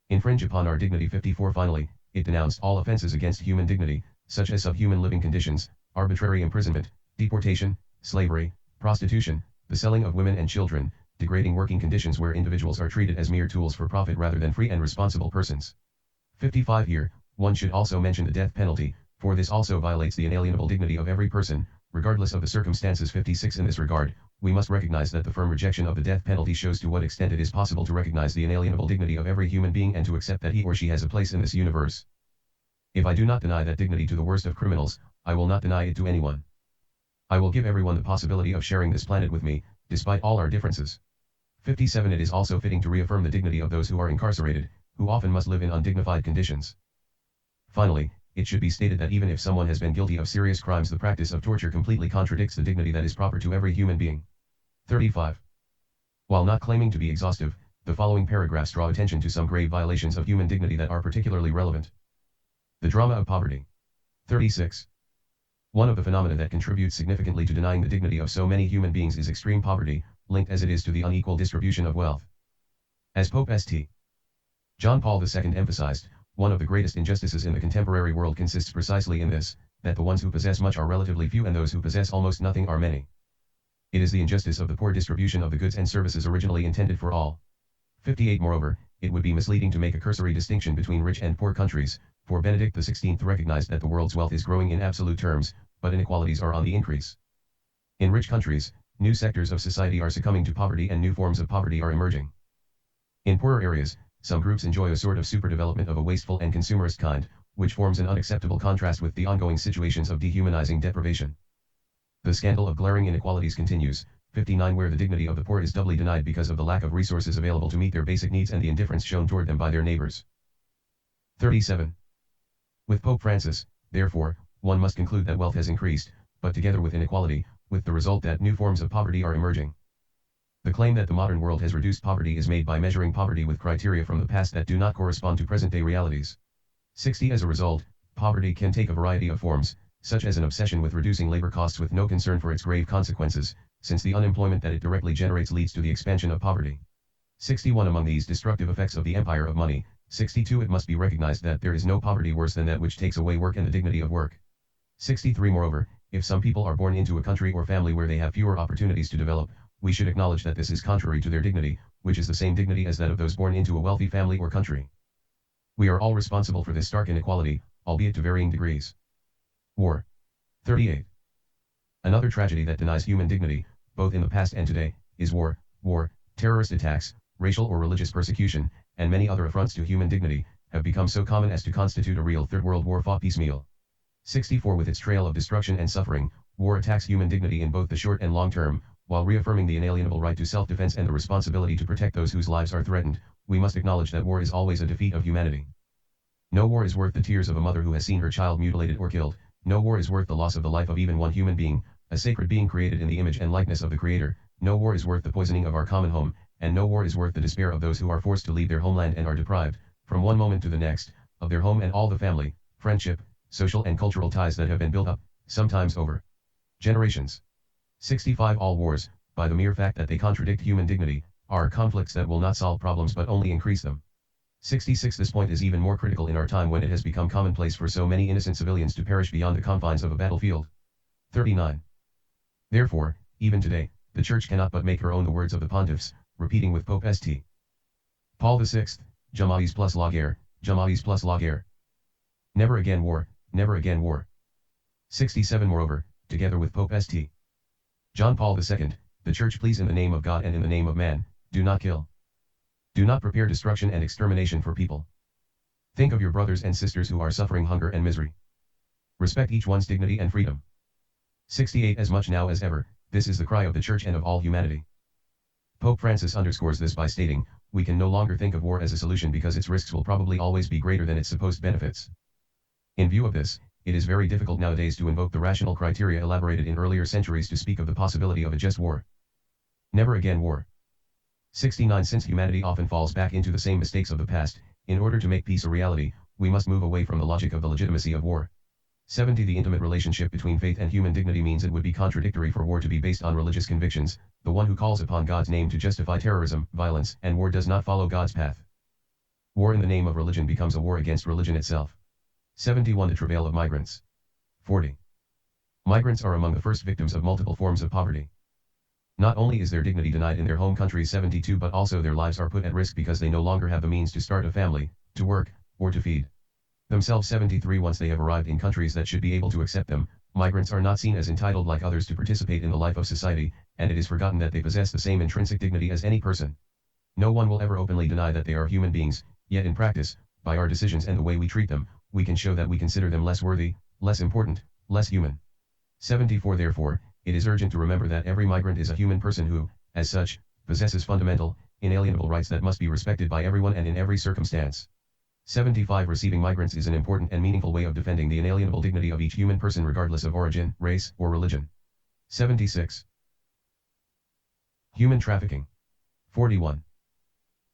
[SPEAKER 1] infringe upon our dignity. 54 Finally, it denounced all offenses against human dignity, such as subhuman living conditions, arbitrary imprisonment, deportation, slavery, prostitution, the selling of women and children, degrading working conditions where individuals are treated as mere tools for profit rather than free and responsible persons. 55 Here, one should also mention the death penalty, for this also violates the inalienable dignity of every person, regardless of the circumstances. 56 In this regard, we must recognize that the firm rejection of the death penalty shows to what extent it is possible to recognize the inalienable dignity of every human being and to accept that he or she has a place in this universe. If I do not deny that dignity to the worst of criminals, I will not deny it to anyone. I will give everyone the possibility of sharing this planet with me, despite all our differences. 57. It is also fitting to reaffirm the dignity of those who are incarcerated, who often must live in undignified conditions. Finally, it should be stated that even if someone has been guilty of serious crimes, the practice of torture completely contradicts the dignity that is proper to every human being. 35. While not claiming to be exhaustive, the following paragraphs draw attention to some grave violations of human dignity that are particularly relevant. The drama of poverty. 36. One of the phenomena that contributes significantly to denying the dignity of so many human beings is extreme poverty, linked as it is to the unequal distribution of wealth. As Pope St. John Paul II emphasized, one of the greatest injustices in the contemporary world consists precisely in this, that the ones who possess much are relatively few and those who possess almost nothing are many. It is the injustice of the poor distribution of the goods and services originally intended for all. 58. Moreover, it would be misleading to make a cursory distinction between rich and poor countries, for Benedict XVI recognized that the world's wealth is growing in absolute terms, but inequalities are on the increase. In rich countries, new sectors of society are succumbing to poverty and new forms of poverty are emerging. In poorer areas, some groups enjoy a sort of superdevelopment of a wasteful and consumerist kind, which forms an unacceptable contrast with the ongoing situations of dehumanizing deprivation. The scandal of glaring inequalities continues. 59. Where the dignity of the poor is doubly denied because of the lack of resources available to meet their basic needs and the indifference shown toward them by their neighbors. 37. With Pope Francis, therefore, one must conclude that wealth has increased, but together with inequality, with the result that new forms of poverty are emerging. The claim that the modern world has reduced poverty is made by measuring poverty with criteria from the past that do not correspond to present-day realities. 60. As a result, poverty can take a variety of forms, such as an obsession with reducing labor costs with no concern for its grave consequences, since the unemployment that it directly generates leads to the expansion of poverty. 61. Among these destructive effects of the empire of money, 62. It must be recognized that there is no poverty worse than that which takes away work and the dignity of work. 63. Moreover, if some people are born into a country or family where they have fewer opportunities to develop, we should acknowledge that this is contrary to their dignity, which is the same dignity as that of those born into a wealthy family or country. We are all responsible for this stark inequality, albeit to varying degrees. War. 38. Another tragedy that denies human dignity, both in the past and today, is war, terrorist attacks, racial or religious persecution, and many other affronts to human dignity, have become so common as to constitute a real Third World War fought piecemeal. 64. With its trail of destruction and suffering, war attacks human dignity in both the short and long term, while reaffirming the inalienable right to self-defense and the responsibility to protect those whose lives are threatened. We must acknowledge that war is always a defeat of humanity. No war is worth the tears of a mother who has seen her child mutilated or killed. No war is worth the loss of the life of even one human being, a sacred being created in the image and likeness of the Creator. No war is worth the poisoning of our common home, and no war is worth the despair of those who are forced to leave their homeland and are deprived, from one moment to the next, of their home and all the family, friendship, social and cultural ties that have been built up, sometimes over generations. 65. All wars, by the mere fact that they contradict human dignity, are conflicts that will not solve problems but only increase them. 66. This point is even more critical in our time when it has become commonplace for so many innocent civilians to perish beyond the confines of a battlefield. 39. Therefore, even today, the Church cannot but make her own the words of the pontiffs, repeating with Pope St. Paul VI, Jamais plus la guerre, jamais plus la guerre. Never again war, never again war. 67. Moreover, together with Pope St. John Paul II, the Church pleads in the name of God and in the name of man, do not kill. Do not prepare destruction and extermination for people. Think of your brothers and sisters who are suffering hunger and misery. Respect each one's dignity and freedom. 68. As much now as ever, this is the cry of the Church and of all humanity. Pope Francis underscores this by stating, we can no longer think of war as a solution because its risks will probably always be greater than its supposed benefits. In view of this, it is very difficult nowadays to invoke the rational criteria elaborated in earlier centuries to speak of the possibility of a just war. Never again war. 69. Since humanity often falls back into the same mistakes of the past, in order to make peace a reality, we must move away from the logic of the legitimacy of war. 70. The intimate relationship between faith and human dignity means it would be contradictory for war to be based on religious convictions. The one who calls upon God's name to justify terrorism, violence, and war does not follow God's path. War in the name of religion becomes a war against religion itself. 71. The travail of migrants. 40. Migrants are among the first victims of multiple forms of poverty. Not only is their dignity denied in their home countries 72 but also their lives are put at risk because they no longer have the means to start a family, to work, or to feed themselves 73. Once they have arrived in countries that should be able to accept them, Migrants are not seen as entitled like others to participate in the life of society, and it is forgotten that they possess the same intrinsic dignity as any person. No one will ever openly deny that they are human beings, yet in practice, by our decisions and the way we treat them, we can show that we consider them less worthy, less important, less human. 74 Therefore, it is urgent to remember that every migrant is a human person who, as such, possesses fundamental, inalienable rights that must be respected by everyone and in every circumstance. 75 Receiving migrants is an important and meaningful way of defending the inalienable dignity of each human person regardless of origin, race, or religion. 76. Human trafficking. 41.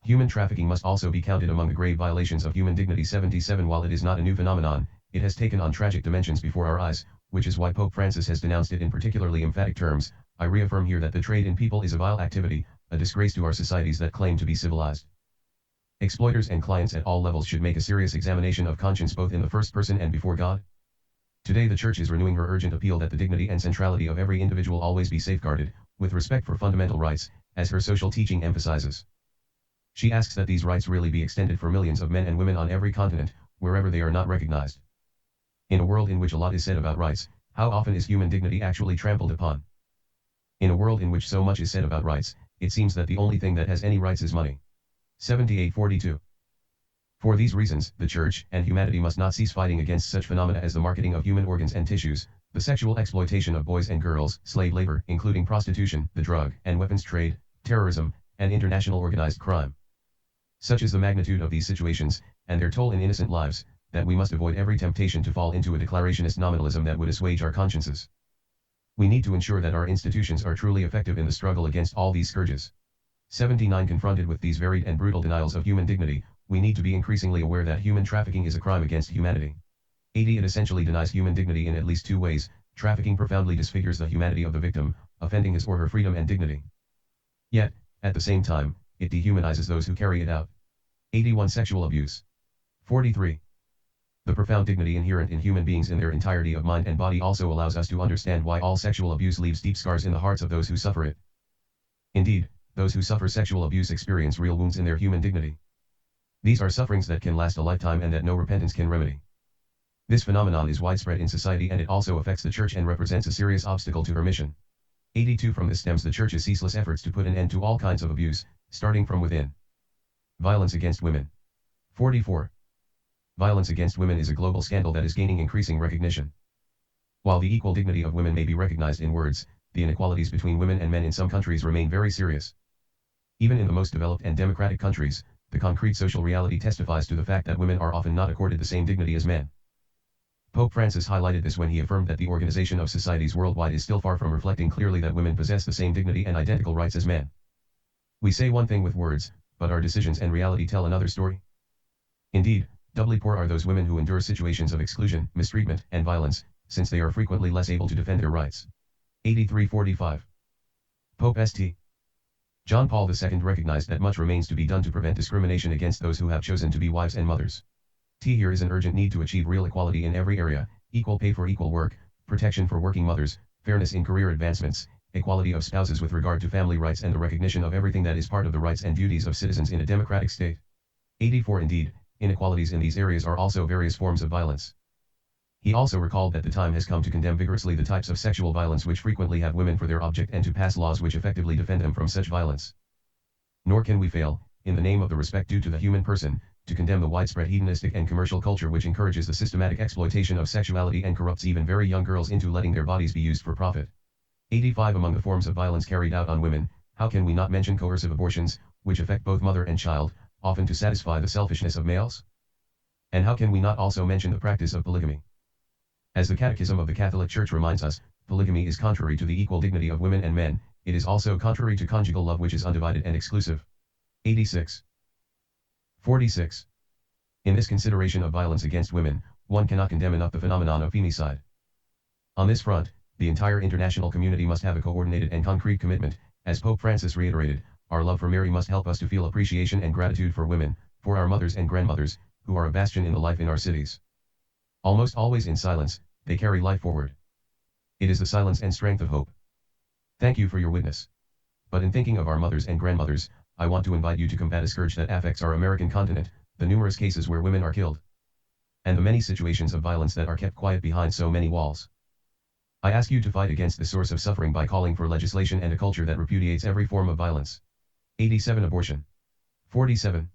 [SPEAKER 1] Human trafficking must also be counted among the grave violations of human dignity. 77 While it is not a new phenomenon, it has taken on tragic dimensions before our eyes, which is why Pope Francis has denounced it in particularly emphatic terms. I reaffirm here that the trade in people is a vile activity, a disgrace to our societies that claim to be civilized. Exploiters and clients at all levels should make a serious examination of conscience both in the first person and before God. Today the Church is renewing her urgent appeal that the dignity and centrality of every individual always be safeguarded, with respect for fundamental rights, as her social teaching emphasizes. She asks that these rights really be extended for millions of men and women on every continent, wherever they are not recognized. In a world in which a lot is said about rights, how often is human dignity actually trampled upon? In a world in which so much is said about rights, it seems that the only thing that has any rights is money. 7842. For these reasons, the Church and humanity must not cease fighting against such phenomena as the marketing of human organs and tissues, the sexual exploitation of boys and girls, slave labor, including prostitution, the drug and weapons trade, terrorism, and international organized crime. Such is the magnitude of these situations, and their toll in innocent lives, that we must avoid every temptation to fall into a declarationist nominalism that would assuage our consciences. We need to ensure that our institutions are truly effective in the struggle against all these scourges. 79 Confronted with these varied and brutal denials of human dignity, we need to be increasingly aware that human trafficking is a crime against humanity. 80 It essentially denies human dignity in at least two ways. Trafficking profoundly disfigures the humanity of the victim, offending his or her freedom and dignity. Yet, at the same time, it dehumanizes those who carry it out. 81 Sexual abuse. 43. The profound dignity inherent in human beings in their entirety of mind and body also allows us to understand why all sexual abuse leaves deep scars in the hearts of those who suffer it. Indeed, those who suffer sexual abuse experience real wounds in their human dignity. These are sufferings that can last a lifetime and that no repentance can remedy. This phenomenon is widespread in society and it also affects the Church and represents a serious obstacle to her mission. 82 From this stems the Church's ceaseless efforts to put an end to all kinds of abuse, starting from within. Violence against women. 44. Violence against women is a global scandal that is gaining increasing recognition. While the equal dignity of women may be recognized in words, the inequalities between women and men in some countries remain very serious. Even in the most developed and democratic countries, the concrete social reality testifies to the fact that women are often not accorded the same dignity as men. Pope Francis highlighted this when he affirmed that the organization of societies worldwide is still far from reflecting clearly that women possess the same dignity and identical rights as men. We say one thing with words, but our decisions and reality tell another story. Indeed, doubly poor are those women who endure situations of exclusion, mistreatment, and violence, since they are frequently less able to defend their rights. 8345. Pope St. John Paul II recognized that much remains to be done to prevent discrimination against those who have chosen to be wives and mothers. Here is an urgent need to achieve real equality in every area, equal pay for equal work, protection for working mothers, fairness in career advancements, equality of spouses with regard to family rights and the recognition of everything that is part of the rights and duties of citizens in a democratic state. 84 Indeed, inequalities in these areas are also various forms of violence. He also recalled that the time has come to condemn vigorously the types of sexual violence which frequently have women for their object and to pass laws which effectively defend them from such violence. Nor can we fail, in the name of the respect due to the human person, to condemn the widespread hedonistic and commercial culture which encourages the systematic exploitation of sexuality and corrupts even very young girls into letting their bodies be used for profit. 85 Among the forms of violence carried out on women, how can we not mention coercive abortions, which affect both mother and child, often to satisfy the selfishness of males? And how can we not also mention the practice of polygamy? As the Catechism of the Catholic Church reminds us, polygamy is contrary to the equal dignity of women and men, it is also contrary to conjugal love which is undivided and exclusive. 86. 46. In this consideration of violence against women, one cannot condemn enough the phenomenon of femicide. On this front, the entire international community must have a coordinated and concrete commitment, as Pope Francis reiterated, our love for Mary must help us to feel appreciation and gratitude for women, for our mothers and grandmothers, who are a bastion in the life in our cities. Almost always in silence, they carry life forward. It is the silence and strength of hope. Thank you for your witness. But in thinking of our mothers and grandmothers, I want to invite you to combat a scourge that affects our American continent, the numerous cases where women are killed. And the many situations of violence that are kept quiet behind so many walls. I ask you to fight against the source of suffering by calling for legislation and a culture that repudiates every form of violence. 87. Abortion. 47.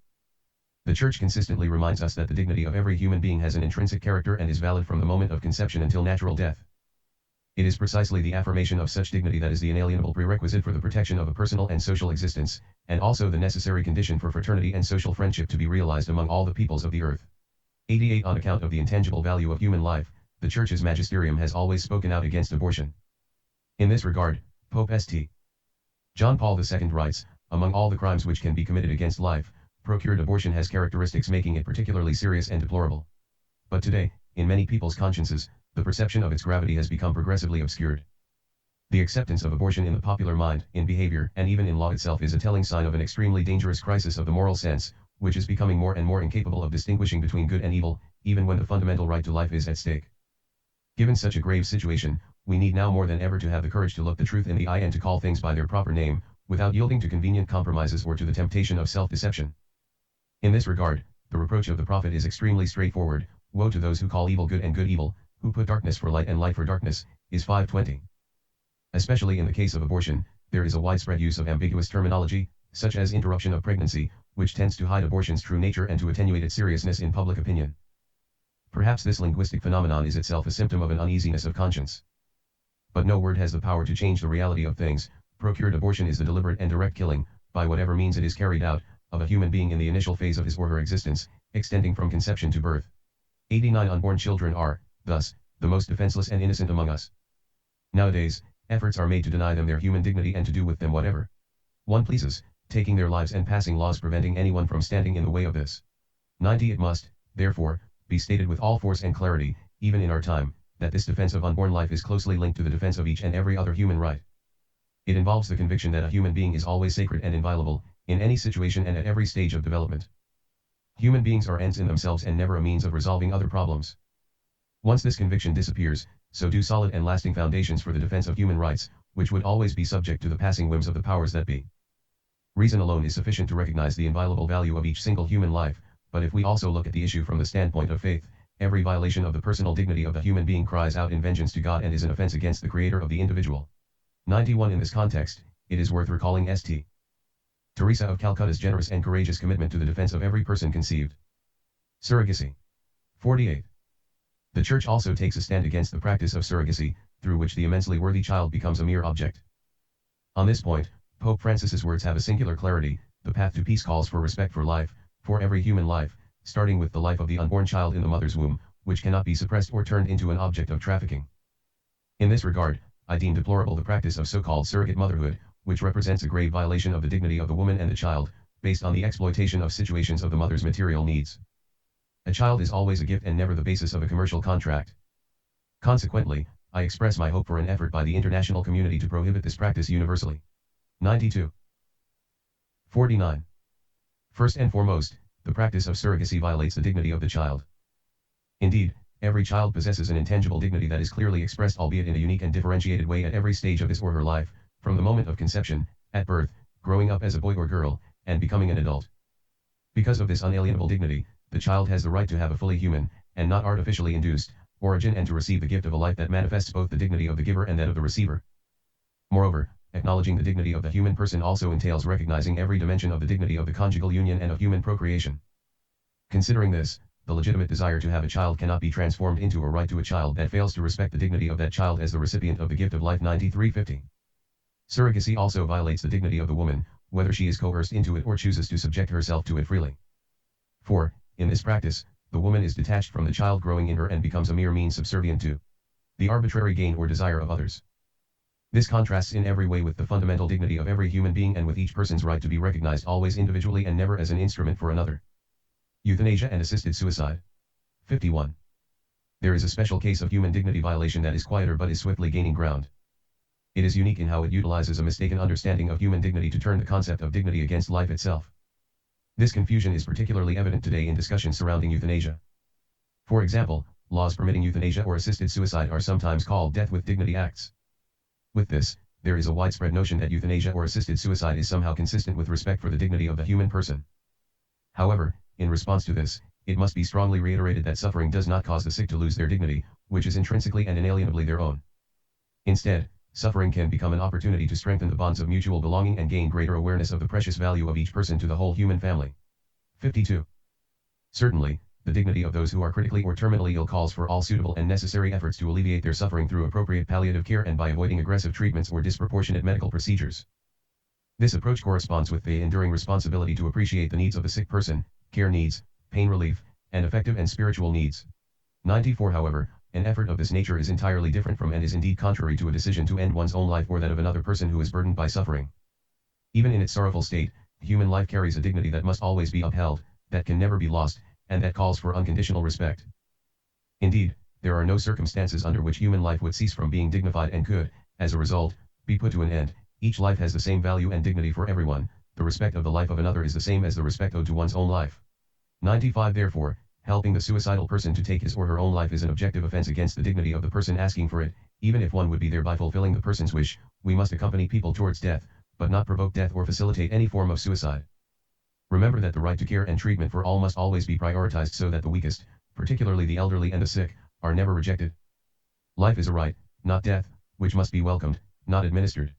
[SPEAKER 1] The Church consistently reminds us that the dignity of every human being has an intrinsic character and is valid from the moment of conception until natural death. It is precisely the affirmation of such dignity that is the inalienable prerequisite for the protection of a personal and social existence, and also the necessary condition for fraternity and social friendship to be realized among all the peoples of the earth. 88. On account of the intangible value of human life, the Church's magisterium has always spoken out against abortion. In this regard, Pope St. John Paul II writes, among all the crimes which can be committed against life, procured abortion has characteristics making it particularly serious and deplorable. But today, in many people's consciences, the perception of its gravity has become progressively obscured. The acceptance of abortion in the popular mind, in behavior, and even in law itself is a telling sign of an extremely dangerous crisis of the moral sense, which is becoming more and more incapable of distinguishing between good and evil, even when the fundamental right to life is at stake. Given such a grave situation, we need now more than ever to have the courage to look the truth in the eye and to call things by their proper name, without yielding to convenient compromises or to the temptation of self-deception. In this regard, the reproach of the prophet is extremely straightforward. Woe to those who call evil good and good evil, who put darkness for light and light for darkness, is 5:20. Especially in the case of abortion, there is a widespread use of ambiguous terminology, such as interruption of pregnancy, which tends to hide abortion's true nature and to attenuate its seriousness in public opinion. Perhaps this linguistic phenomenon is itself a symptom of an uneasiness of conscience. But no word has the power to change the reality of things. Procured abortion is the deliberate and direct killing, by whatever means it is carried out, of a human being in the initial phase of his or her existence, extending from conception to birth. 89. Unborn children are, thus, the most defenseless and innocent among us. Nowadays, efforts are made to deny them their human dignity and to do with them whatever one pleases, taking their lives and passing laws preventing anyone from standing in the way of this. 90. It must, therefore, be stated with all force and clarity, even in our time, that this defense of unborn life is closely linked to the defense of each and every other human right. It involves the conviction that a human being is always sacred and inviolable, in any situation and at every stage of development. Human beings are ends in themselves and never a means of resolving other problems. Once this conviction disappears, so do solid and lasting foundations for the defense of human rights, which would always be subject to the passing whims of the powers that be. Reason alone is sufficient to recognize the inviolable value of each single human life, but if we also look at the issue from the standpoint of faith, every violation of the personal dignity of the human being cries out in vengeance to God and is an offense against the creator of the individual. 91. In this context, it is worth recalling St. Teresa of Calcutta's generous and courageous commitment to the defense of every person conceived. Surrogacy. 48. The Church also takes a stand against the practice of surrogacy, through which the immensely worthy child becomes a mere object. On this point, Pope Francis's words have a singular clarity. The path to peace calls for respect for life, for every human life, starting with the life of the unborn child in the mother's womb, which cannot be suppressed or turned into an object of trafficking. In this regard, I deem deplorable the practice of so-called surrogate motherhood, which represents a grave violation of the dignity of the woman and the child, based on the exploitation of situations of the mother's material needs. A child is always a gift and never the basis of a commercial contract. Consequently, I express my hope for an effort by the international community to prohibit this practice universally. 92. 49. First and foremost, the practice of surrogacy violates the dignity of the child. Indeed, every child possesses an intangible dignity that is clearly expressed albeit in a unique and differentiated way at every stage of his or her life, from the moment of conception, at birth, growing up as a boy or girl, and becoming an adult. Because of this unalienable dignity, the child has the right to have a fully human, and not artificially induced, origin and to receive the gift of a life that manifests both the dignity of the giver and that of the receiver. Moreover, acknowledging the dignity of the human person also entails recognizing every dimension of the dignity of the conjugal union and of human procreation. Considering this, the legitimate desire to have a child cannot be transformed into a right to a child that fails to respect the dignity of that child as the recipient of the gift of life. 9350. Surrogacy also violates the dignity of the woman, whether she is coerced into it or chooses to subject herself to it freely. For, in this practice, the woman is detached from the child growing in her and becomes a mere means subservient to the arbitrary gain or desire of others. This contrasts in every way with the fundamental dignity of every human being and with each person's right to be recognized always individually and never as an instrument for another. Euthanasia and assisted suicide. 51. There is a special case of human dignity violation that is quieter but is swiftly gaining ground. It is unique in how it utilizes a mistaken understanding of human dignity to turn the concept of dignity against life itself. This confusion is particularly evident today in discussions surrounding euthanasia. For example, laws permitting euthanasia or assisted suicide are sometimes called death with dignity acts. With this, there is a widespread notion that euthanasia or assisted suicide is somehow consistent with respect for the dignity of the human person. However, in response to this, it must be strongly reiterated that suffering does not cause the sick to lose their dignity, which is intrinsically and inalienably their own. Instead, suffering can become an opportunity to strengthen the bonds of mutual belonging and gain greater awareness of the precious value of each person to the whole human family. 52. Certainly, the dignity of those who are critically or terminally ill calls for all suitable and necessary efforts to alleviate their suffering through appropriate palliative care and by avoiding aggressive treatments or disproportionate medical procedures. This approach corresponds with the enduring responsibility to appreciate the needs of the sick person, care needs, pain relief, and affective and spiritual needs. 94. However, an effort of this nature is entirely different from and is indeed contrary to a decision to end one's own life or that of another person who is burdened by suffering. Even in its sorrowful state, human life carries a dignity that must always be upheld, that can never be lost, and that calls for unconditional respect. Indeed, there are no circumstances under which human life would cease from being dignified and could, as a result, be put to an end. Each life has the same value and dignity for everyone. The respect of the life of another is the same as the respect owed to one's own life. 95. Therefore, helping the suicidal person to take his or her own life is an objective offense against the dignity of the person asking for it, even if one would be thereby fulfilling the person's wish. We must accompany people towards death, but not provoke death or facilitate any form of suicide. Remember that the right to care and treatment for all must always be prioritized so that the weakest, particularly the elderly and the sick, are never rejected. Life is a right, not death, which must be welcomed, not administered.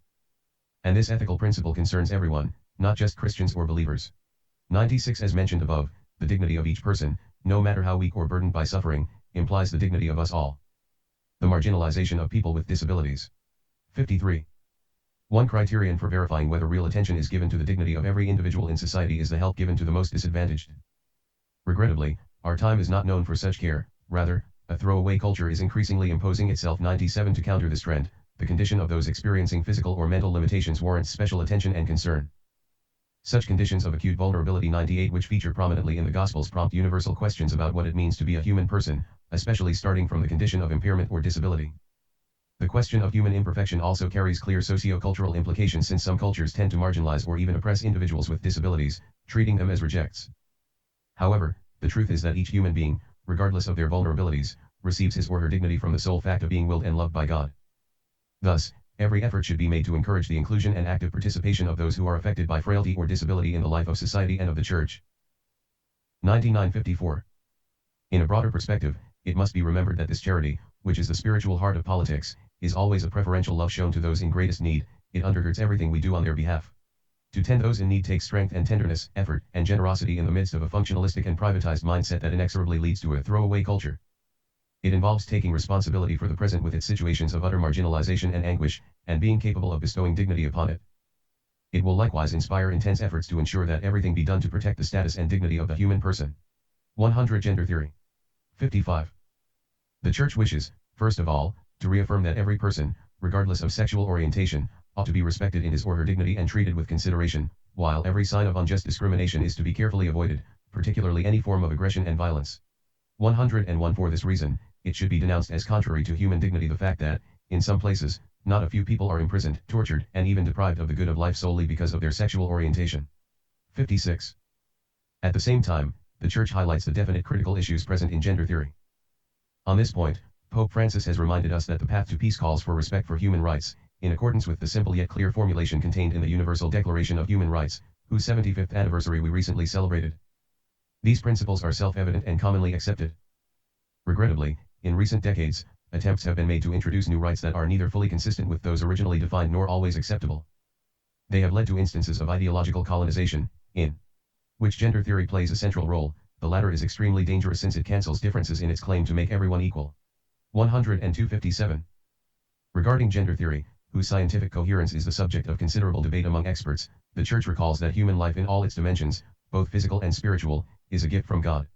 [SPEAKER 1] And this ethical principle concerns everyone, not just Christians or believers. 96. As mentioned above, the dignity of each person, no matter how weak or burdened by suffering, implies the dignity of us all. The marginalization of people with disabilities. 53. One criterion for verifying whether real attention is given to the dignity of every individual in society is the help given to the most disadvantaged. Regrettably, our time is not known for such care, rather, a throwaway culture is increasingly imposing itself. 97. To counter this trend, the condition of those experiencing physical or mental limitations warrants special attention and concern. Such conditions of acute vulnerability. 98. Which feature prominently in the Gospels prompt universal questions about what it means to be a human person, especially starting from the condition of impairment or disability. The question of human imperfection also carries clear socio-cultural implications since some cultures tend to marginalize or even oppress individuals with disabilities, treating them as rejects. However, the truth is that each human being, regardless of their vulnerabilities, receives his or her dignity from the sole fact of being willed and loved by God. Thus, every effort should be made to encourage the inclusion and active participation of those who are affected by frailty or disability in the life of society and of the Church. 9954. In a broader perspective, it must be remembered that this charity, which is the spiritual heart of politics, is always a preferential love shown to those in greatest need. It undergirds everything we do on their behalf. To tend those in need takes strength and tenderness, effort, and generosity in the midst of a functionalistic and privatized mindset that inexorably leads to a throwaway culture. It involves taking responsibility for the present with its situations of utter marginalization and anguish, and being capable of bestowing dignity upon it. It will likewise inspire intense efforts to ensure that everything be done to protect the status and dignity of the human person. 100. Gender theory. 55. The Church wishes, first of all, to reaffirm that every person, regardless of sexual orientation, ought to be respected in his or her dignity and treated with consideration, while every sign of unjust discrimination is to be carefully avoided, particularly any form of aggression and violence. 101. For this reason, it should be denounced as contrary to human dignity the fact that, in some places, not a few people are imprisoned, tortured, and even deprived of the good of life solely because of their sexual orientation. 56. At the same time, the Church highlights the definite critical issues present in gender theory. On this point, Pope Francis has reminded us that the path to peace calls for respect for human rights, in accordance with the simple yet clear formulation contained in the Universal Declaration of Human Rights, whose 75th anniversary we recently celebrated. These principles are self-evident and commonly accepted. Regrettably, in recent decades, attempts have been made to introduce new rights that are neither fully consistent with those originally defined nor always acceptable. They have led to instances of ideological colonization, in which gender theory plays a central role. The latter is extremely dangerous since it cancels differences in its claim to make everyone equal. 102.57. Regarding gender theory, whose scientific coherence is the subject of considerable debate among experts, the Church recalls that human life in all its dimensions, both physical and spiritual, is a gift from God.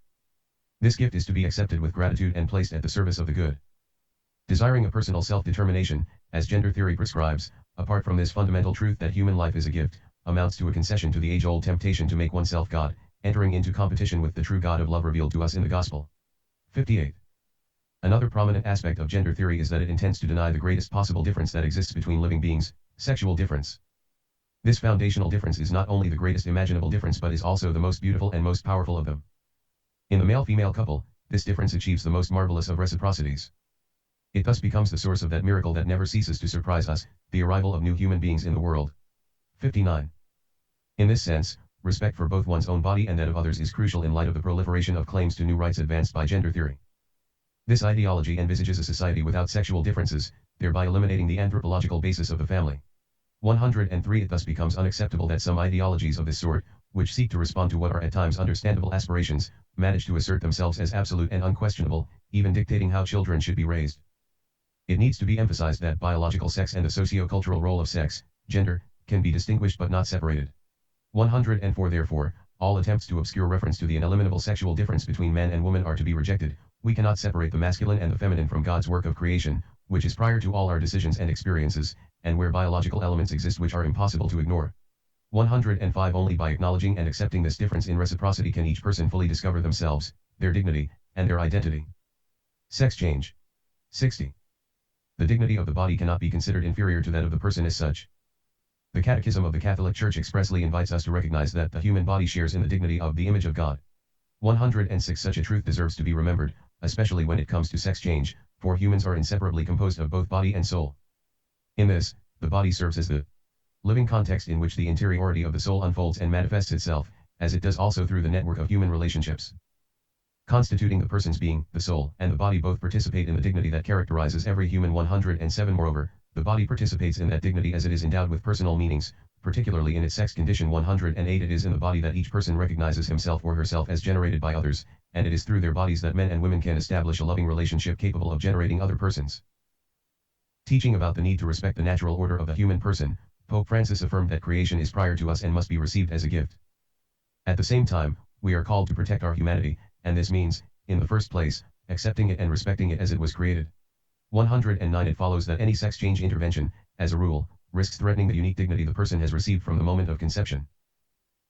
[SPEAKER 1] This gift is to be accepted with gratitude and placed at the service of the good. Desiring a personal self-determination, as gender theory prescribes, apart from this fundamental truth that human life is a gift, amounts to a concession to the age-old temptation to make oneself God, entering into competition with the true God of love revealed to us in the Gospel. 58. Another prominent aspect of gender theory is that it intends to deny the greatest possible difference that exists between living beings, sexual difference. This foundational difference is not only the greatest imaginable difference but is also the most beautiful and most powerful of them. In the male-female couple, this difference achieves the most marvelous of reciprocities. It thus becomes the source of that miracle that never ceases to surprise us, the arrival of new human beings in the world. 59. In this sense, respect for both one's own body and that of others is crucial in light of the proliferation of claims to new rights advanced by gender theory. This ideology envisages a society without sexual differences, thereby eliminating the anthropological basis of the family. 103 It thus becomes unacceptable that some ideologies of this sort, which seek to respond to what are at times understandable aspirations, manage to assert themselves as absolute and unquestionable, even dictating how children should be raised. It needs to be emphasized that biological sex and the socio-cultural role of sex, gender, can be distinguished but not separated. 104 Therefore, all attempts to obscure reference to the ineliminable sexual difference between man and woman are to be rejected. We cannot separate the masculine and the feminine from God's work of creation, which is prior to all our decisions and experiences, and where biological elements exist which are impossible to ignore. 105 Only by acknowledging and accepting this difference in reciprocity can each person fully discover themselves, their dignity, and their identity. Sex change. 60. The dignity of the body cannot be considered inferior to that of the person as such. The Catechism of the Catholic Church expressly invites us to recognize that the human body shares in the dignity of the image of God. 106 Such a truth deserves to be remembered, especially when it comes to sex change, for humans are inseparably composed of both body and soul. In this, the body serves as the living context in which the interiority of the soul unfolds and manifests itself, as it does also through the network of human relationships. Constituting the person's being, the soul, and the body both participate in the dignity that characterizes every human. 107 Moreover, the body participates in that dignity as it is endowed with personal meanings, particularly in its sex condition. 108 It is in the body that each person recognizes himself or herself as generated by others, and it is through their bodies that men and women can establish a loving relationship capable of generating other persons. Teaching about the need to respect the natural order of the human person, Pope Francis affirmed that creation is prior to us and must be received as a gift. At the same time, we are called to protect our humanity, and this means, in the first place, accepting it and respecting it as it was created. 109 It follows that any sex change intervention, as a rule, risks threatening the unique dignity the person has received from the moment of conception.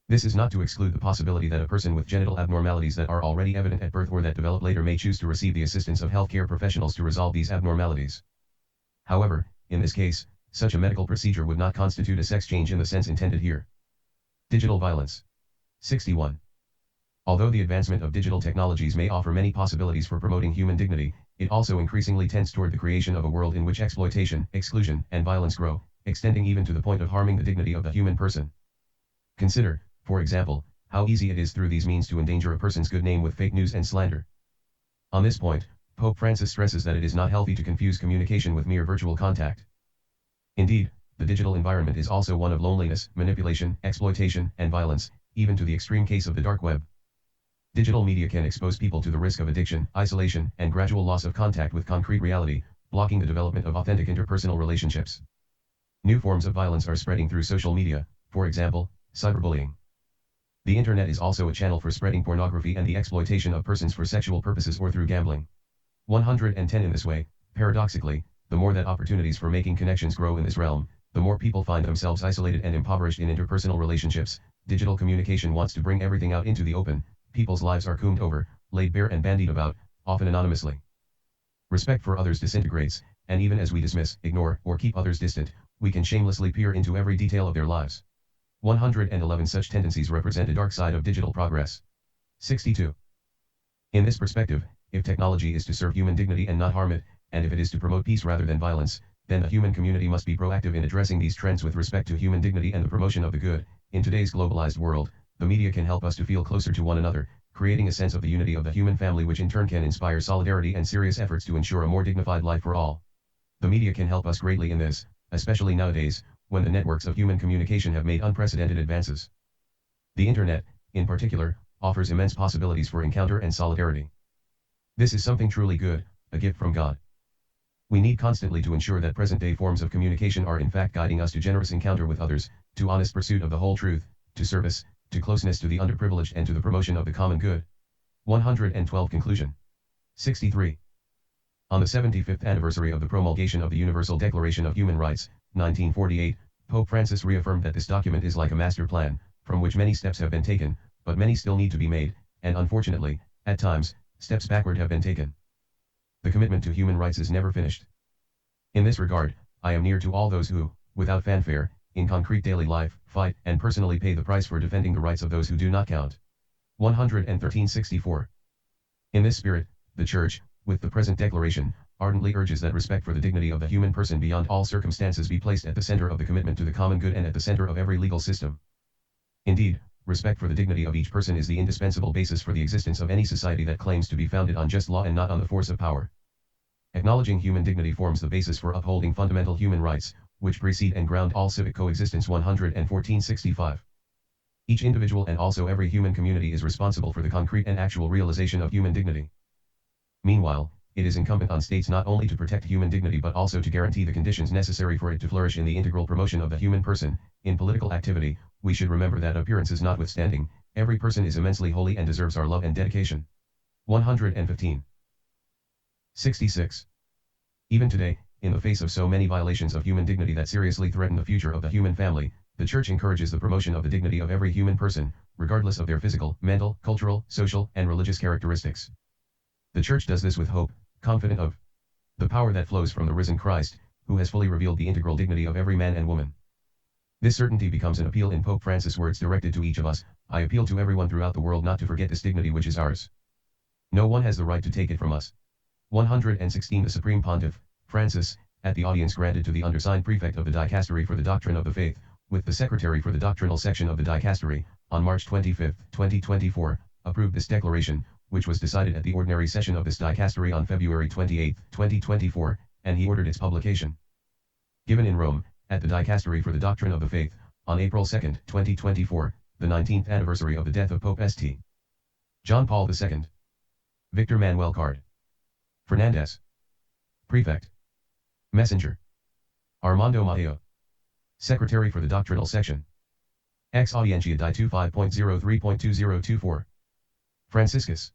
[SPEAKER 1] This is not to exclude the possibility that a person with genital abnormalities that are already evident at birth or that develop later may choose to receive the assistance of healthcare professionals to resolve these abnormalities. However, in this case, such a medical procedure would not constitute a sex change in the sense intended here. Digital violence. 61. Although the advancement of digital technologies may offer many possibilities for promoting human dignity, it also increasingly tends toward the creation of a world in which exploitation, exclusion, and violence grow, extending even to the point of harming the dignity of the human person. Consider, for example, how easy it is through these means to endanger a person's good name with fake news and slander. On this point, Pope Francis stresses that it is not healthy to confuse communication with mere virtual contact. Indeed, the digital environment is also one of loneliness, manipulation, exploitation, and violence, even to the extreme case of the dark web. Digital media can expose people to the risk of addiction, isolation, and gradual loss of contact with concrete reality, blocking the development of authentic interpersonal relationships. New forms of violence are spreading through social media, for example, cyberbullying. The internet is also a channel for spreading pornography and the exploitation of persons for sexual purposes or through gambling. 110 In this way, paradoxically, the more that opportunities for making connections grow in this realm, the more people find themselves isolated and impoverished in interpersonal relationships. Digital communication wants to bring everything out into the open. People's lives are combed over, laid bare and bandied about, often anonymously. Respect for others disintegrates, and even as we dismiss, ignore, or keep others distant, we can shamelessly peer into every detail of their lives. 111 Such tendencies represent a dark side of digital progress. 62. In this perspective, if technology is to serve human dignity and not harm it, and if it is to promote peace rather than violence, then the human community must be proactive in addressing these trends with respect to human dignity and the promotion of the good. In today's globalized world, the media can help us to feel closer to one another, creating a sense of the unity of the human family which in turn can inspire solidarity and serious efforts to ensure a more dignified life for all. The media can help us greatly in this, especially nowadays, when the networks of human communication have made unprecedented advances. The internet, in particular, offers immense possibilities for encounter and solidarity. This is something truly good, a gift from God. We need constantly to ensure that present-day forms of communication are in fact guiding us to generous encounter with others, to honest pursuit of the whole truth, to service, to closeness to the underprivileged and to the promotion of the common good. 112 Conclusion. 63. On the 75th anniversary of the promulgation of the Universal Declaration of Human Rights, 1948, Pope Francis reaffirmed that this document is like a master plan, from which many steps have been taken, but many still need to be made, and unfortunately, at times, steps backward have been taken. The commitment to human rights is never finished. In this regard, I am near to all those who, without fanfare, in concrete daily life, fight and personally pay the price for defending the rights of those who do not count. 113-64. In this spirit, the Church, with the present declaration, ardently urges that respect for the dignity of the human person beyond all circumstances be placed at the center of the commitment to the common good and at the center of every legal system. Indeed, respect for the dignity of each person is the indispensable basis for the existence of any society that claims to be founded on just law and not on the force of power. Acknowledging human dignity forms the basis for upholding fundamental human rights, which precede and ground all civic coexistence 11465. Each individual and also every human community is responsible for the concrete and actual realization of human dignity. Meanwhile, it is incumbent on states not only to protect human dignity but also to guarantee the conditions necessary for it to flourish in the integral promotion of the human person. In political activity, we should remember that appearances notwithstanding, every person is immensely holy and deserves our love and dedication. 115. 66. Even today, in the face of so many violations of human dignity that seriously threaten the future of the human family, the Church encourages the promotion of the dignity of every human person, regardless of their physical, mental, cultural, social, and religious characteristics. The Church does this with hope, confident of the power that flows from the risen Christ, who has fully revealed the integral dignity of every man and woman. This certainty becomes an appeal in Pope Francis' words directed to each of us. I appeal to everyone throughout the world not to forget this dignity which is ours. No one has the right to take it from us. 116 The Supreme Pontiff, Francis, at the audience granted to the undersigned prefect of the Dicastery for the Doctrine of the Faith, with the secretary for the doctrinal section of the Dicastery, on March 25, 2024, approved this declaration, which was decided at the ordinary session of this Dicastery on February 28, 2024, and he ordered its publication. Given in Rome, at the Dicastery for the Doctrine of the Faith, on April 2, 2024, the 19th anniversary of the death of Pope St. John Paul II. Victor Manuel Card. Fernandez. Prefect. Messenger. Armando Mateo. Secretary for the Doctrinal Section. Ex Audiencia di 25.03.2024. Franciscus.